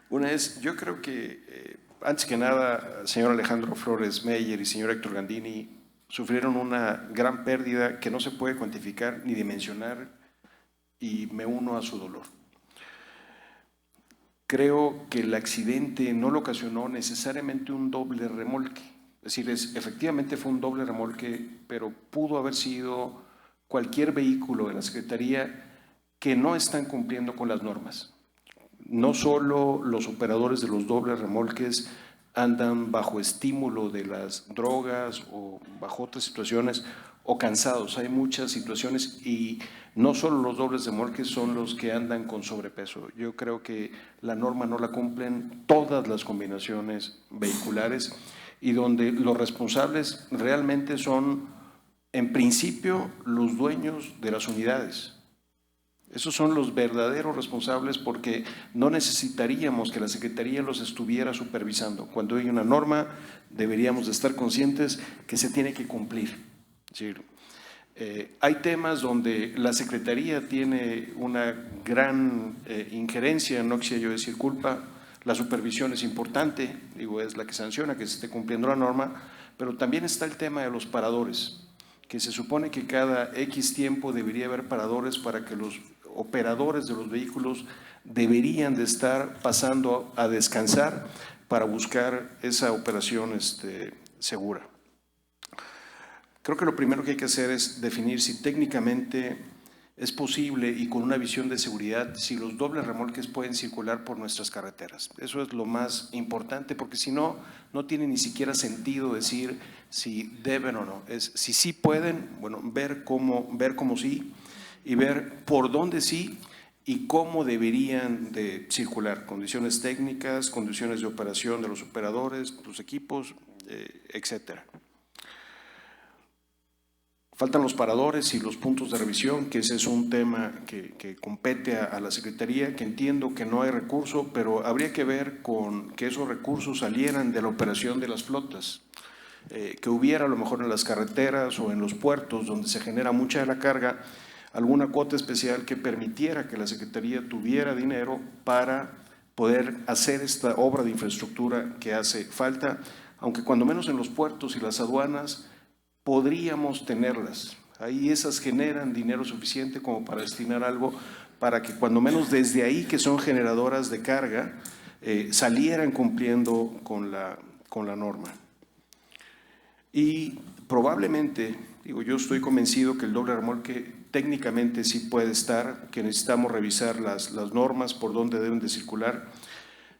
Una es, yo creo que, antes que nada, señor Alejandro Flores Meyer y señor Héctor Gandini sufrieron una gran pérdida que no se puede cuantificar ni dimensionar, y me uno a su dolor. Creo que el accidente no lo ocasionó necesariamente un doble remolque. Es decir, efectivamente fue un doble remolque, pero pudo haber sido cualquier vehículo de la Secretaría que no están cumpliendo con las normas. No solo los operadores de los dobles remolques andan bajo estímulo de las drogas o bajo otras situaciones o cansados. Hay muchas situaciones, y no solo los dobles remolques son los que andan con sobrepeso. Yo creo que la norma no la cumplen todas las combinaciones vehiculares, y donde los responsables realmente son, en principio, los dueños de las unidades. Esos son los verdaderos responsables, porque no necesitaríamos que la Secretaría los estuviera supervisando. Cuando hay una norma, deberíamos de estar conscientes que se tiene que cumplir. Es decir, hay temas donde la Secretaría tiene una gran injerencia, no quisiera yo decir culpa. La supervisión es importante, digo, es la que sanciona que se esté cumpliendo la norma, pero también está el tema de los paradores, que se supone que cada X tiempo debería haber paradores para que los operadores de los vehículos deberían de estar pasando a descansar para buscar esa operación segura. Creo que lo primero que hay que hacer es definir si técnicamente es posible, y con una visión de seguridad, si los dobles remolques pueden circular por nuestras carreteras. Eso es lo más importante, porque si no, no tiene ni siquiera sentido decir si deben o no. Es si sí pueden, bueno, ver cómo sí, y ver por dónde sí y cómo deberían de circular. Condiciones técnicas, condiciones de operación de los operadores, los equipos, etcétera. Faltan los paradores y los puntos de revisión, que ese es un tema que compete a la Secretaría, que entiendo que no hay recurso, pero habría que ver con que esos recursos salieran de la operación de las flotas, que hubiera a lo mejor en las carreteras o en los puertos donde se genera mucha de la carga, alguna cuota especial que permitiera que la Secretaría tuviera dinero para poder hacer esta obra de infraestructura que hace falta, aunque cuando menos en los puertos y las aduanas podríamos tenerlas. Ahí esas generan dinero suficiente como para destinar algo para que cuando menos desde ahí, que son generadoras de carga, salieran cumpliendo con la norma. Y probablemente, digo, yo estoy convencido que el doble remolque técnicamente sí puede estar, que necesitamos revisar las normas por donde deben de circular.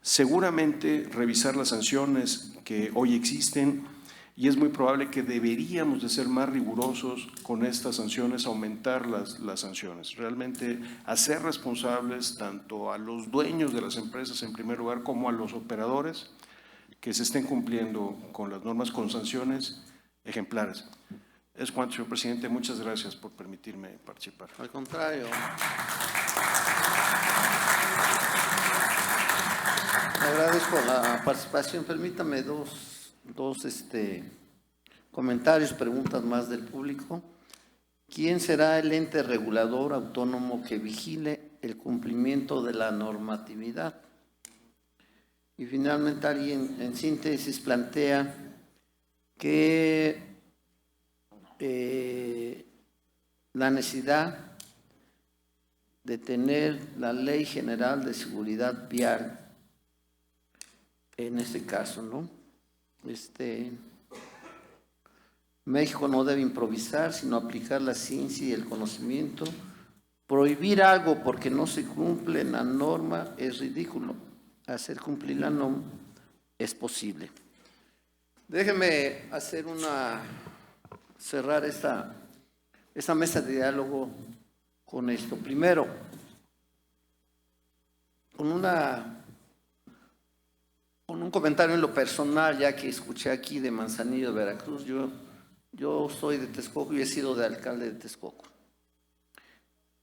Seguramente revisar las sanciones que hoy existen, y es muy probable que deberíamos de ser más rigurosos con estas sanciones, aumentar las sanciones, realmente hacer responsables tanto a los dueños de las empresas en primer lugar como a los operadores que se estén cumpliendo con las normas con sanciones ejemplares. Es cuanto, señor presidente. Muchas gracias por permitirme participar. Al contrario. Agradezco la participación. Permítame dos comentarios, preguntas más del público. ¿Quién será el ente regulador autónomo que vigile el cumplimiento de la normatividad? Y finalmente alguien en síntesis plantea que la necesidad de tener la Ley General de Seguridad Vial en este caso, ¿no? México no debe improvisar, sino aplicar la ciencia y el conocimiento. Prohibir algo porque no se cumple la norma es ridículo. Hacer cumplir la norma es posible. Déjeme cerrar esta mesa de diálogo con esto. Primero, con un comentario en lo personal, ya que escuché aquí de Manzanillo, de Veracruz. Yo soy de Texcoco y he sido de alcalde de Texcoco.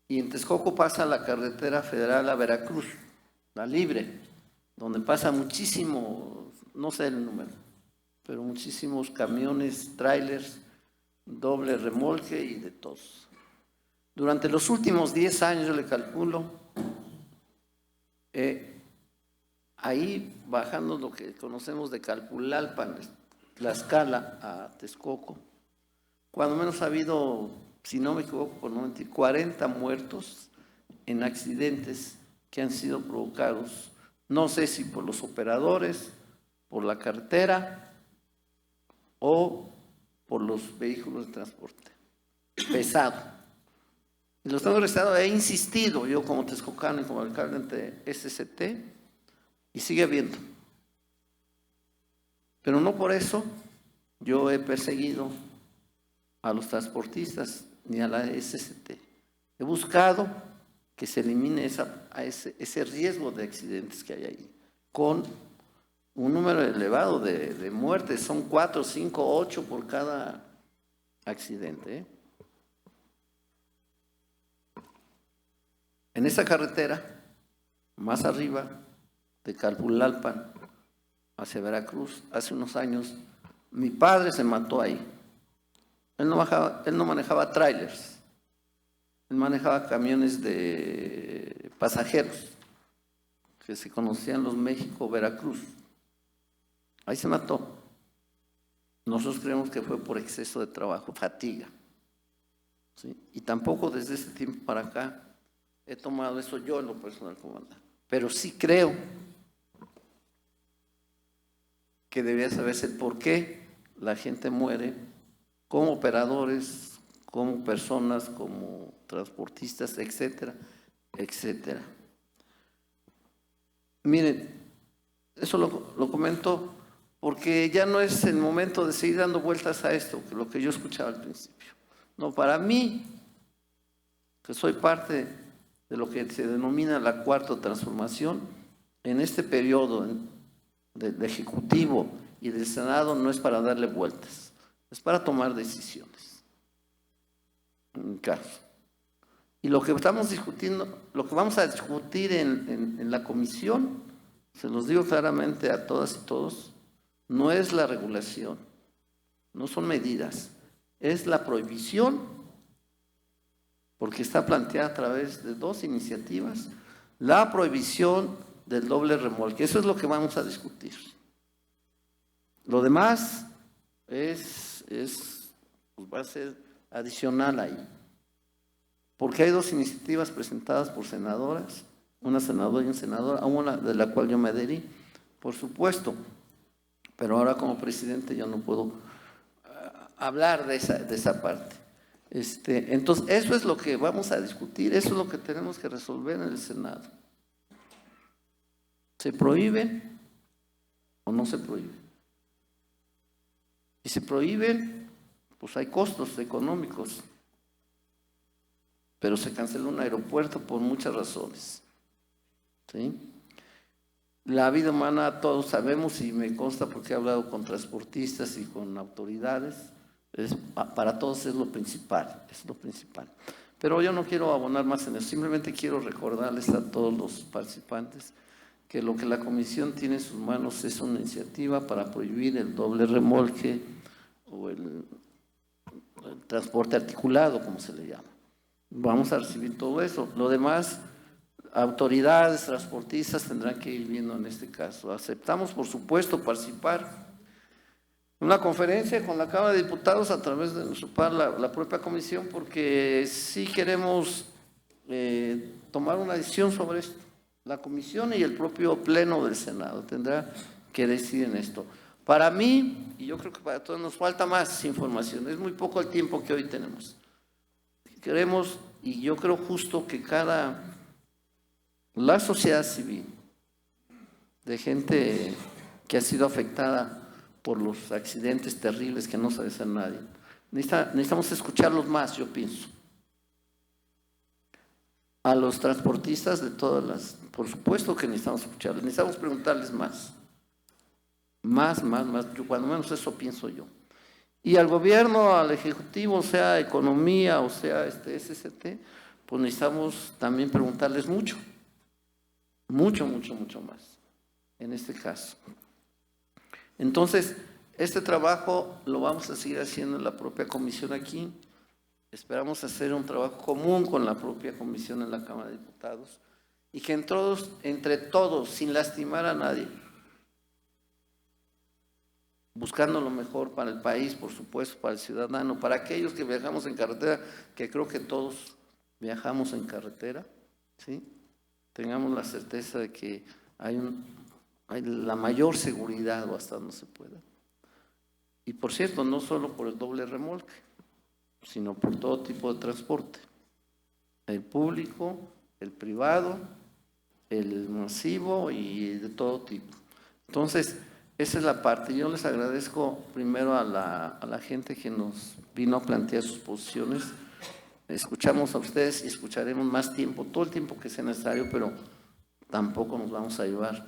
Y en Texcoco pasa la carretera federal a Veracruz, la libre, donde pasa muchísimo, no sé el número, pero muchísimos camiones, trailers, doble remolque y de todos. Durante los últimos 10 años, yo le calculo, ahí bajando lo que conocemos de Calpulalpan, Tlaxcala a Texcoco, cuando menos ha habido, si no me equivoco, por no mentir, 40 muertos en accidentes que han sido provocados, no sé si por los operadores, por la carretera o por los vehículos de transporte pesado. Y los tengo arrestados, he insistido yo como texcocano y como alcalde de SST, y sigue habiendo. Pero no por eso yo he perseguido a los transportistas ni a la SST. He buscado que se elimine ese riesgo de accidentes que hay ahí, con un número elevado de muertes, son 4, 5, 8 por cada accidente. En esa carretera, más arriba, de Calpulalpan hacia Veracruz, hace unos años, mi padre se mató ahí. Él no manejaba trailers, él manejaba camiones de pasajeros, que se conocían los México-Veracruz. Ahí se mató. Nosotros creemos que fue por exceso de trabajo, fatiga. ¿Sí? Y tampoco desde ese tiempo para acá he tomado eso yo en lo personal, comandante. Pero sí creo que debería saberse el por qué la gente muere como operadores, como personas, como transportistas, etcétera, etcétera. Miren, eso lo comento porque ya no es el momento de seguir dando vueltas a esto, que lo que yo escuchaba al principio. No, para mí, que soy parte de lo que se denomina la cuarta transformación, en este periodo del Ejecutivo y del Senado no es para darle vueltas, es para tomar decisiones. Claro. Y lo que estamos discutiendo, lo que vamos a discutir en la comisión, se los digo claramente a todas y todos, no es la regulación, no son medidas, es la prohibición, porque está planteada a través de 2 iniciativas, la prohibición del doble remolque. Eso es lo que vamos a discutir. Lo demás pues va a ser adicional ahí, porque hay 2 iniciativas presentadas por senadoras, una senadora y un senador, a una de la cual yo me adherí, por supuesto, pero ahora como presidente yo no puedo hablar de esa parte. Entonces, eso es lo que vamos a discutir, eso es lo que tenemos que resolver en el Senado. ¿Se prohíben o no se prohíben? Si se prohíben, pues hay costos económicos, pero se canceló un aeropuerto por muchas razones, ¿sí? La vida humana, todos sabemos, y me consta porque he hablado con transportistas y con autoridades, para todos es lo principal, Pero yo no quiero abonar más en eso, simplemente quiero recordarles a todos los participantes que lo que la Comisión tiene en sus manos es una iniciativa para prohibir el doble remolque o el transporte articulado, como se le llama. Vamos a recibir todo eso. Lo demás, autoridades, transportistas tendrán que ir viendo en este caso. Aceptamos, por supuesto, participar en una conferencia con la Cámara de Diputados a través de la propia comisión, porque sí queremos tomar una decisión sobre esto. La comisión y el propio pleno del Senado tendrá que decidir en esto. Para mí, y yo creo que para todos, nos falta más información. Es muy poco el tiempo que hoy tenemos. Queremos, y yo creo justo que la sociedad civil, de gente que ha sido afectada por los accidentes terribles que no sabe hacer nadie, necesitamos escucharlos más, yo pienso. A los transportistas de todas las, por supuesto que necesitamos escucharles, necesitamos preguntarles más. Más, yo cuando menos eso pienso yo. Y al gobierno, al ejecutivo, o sea economía, o sea SST, pues necesitamos también preguntarles mucho más, en este caso. Entonces, este trabajo lo vamos a seguir haciendo en la propia comisión aquí. Esperamos hacer un trabajo común con la propia comisión en la Cámara de Diputados y que entre todos, sin lastimar a nadie, buscando lo mejor para el país, por supuesto, para el ciudadano, para aquellos que viajamos en carretera, que creo que todos viajamos en carretera, ¿sí? Tengamos la certeza de que hay la mayor seguridad o hasta donde se pueda. Y por cierto, no solo por el doble remolque, sino por todo tipo de transporte, el público, el privado, el masivo y de todo tipo. Entonces, esa es la parte. Yo les agradezco primero a la gente que nos vino a plantear sus posiciones. Escuchamos a ustedes y escucharemos más tiempo, todo el tiempo que sea necesario, pero tampoco nos vamos a llevar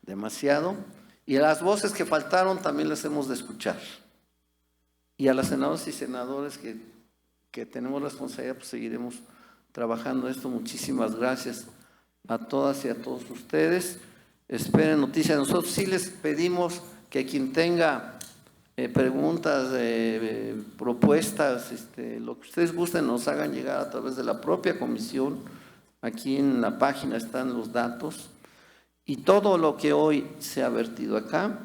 demasiado. Y a las voces que faltaron también las hemos de escuchar. Y a las senadoras y senadores que tenemos responsabilidad, pues seguiremos trabajando esto. Muchísimas gracias a todas y a todos ustedes. Esperen noticias. Nosotros sí les pedimos que quien tenga preguntas, propuestas, lo que ustedes gusten, nos hagan llegar a través de la propia comisión. Aquí en la página están los datos. Y todo lo que hoy se ha vertido acá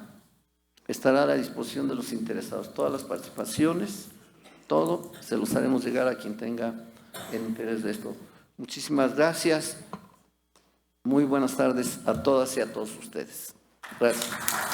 estará a la disposición de los interesados. Todas las participaciones, todo se los haremos llegar a quien tenga el interés de esto. Muchísimas gracias. Muy buenas tardes a todas y a todos ustedes. Gracias.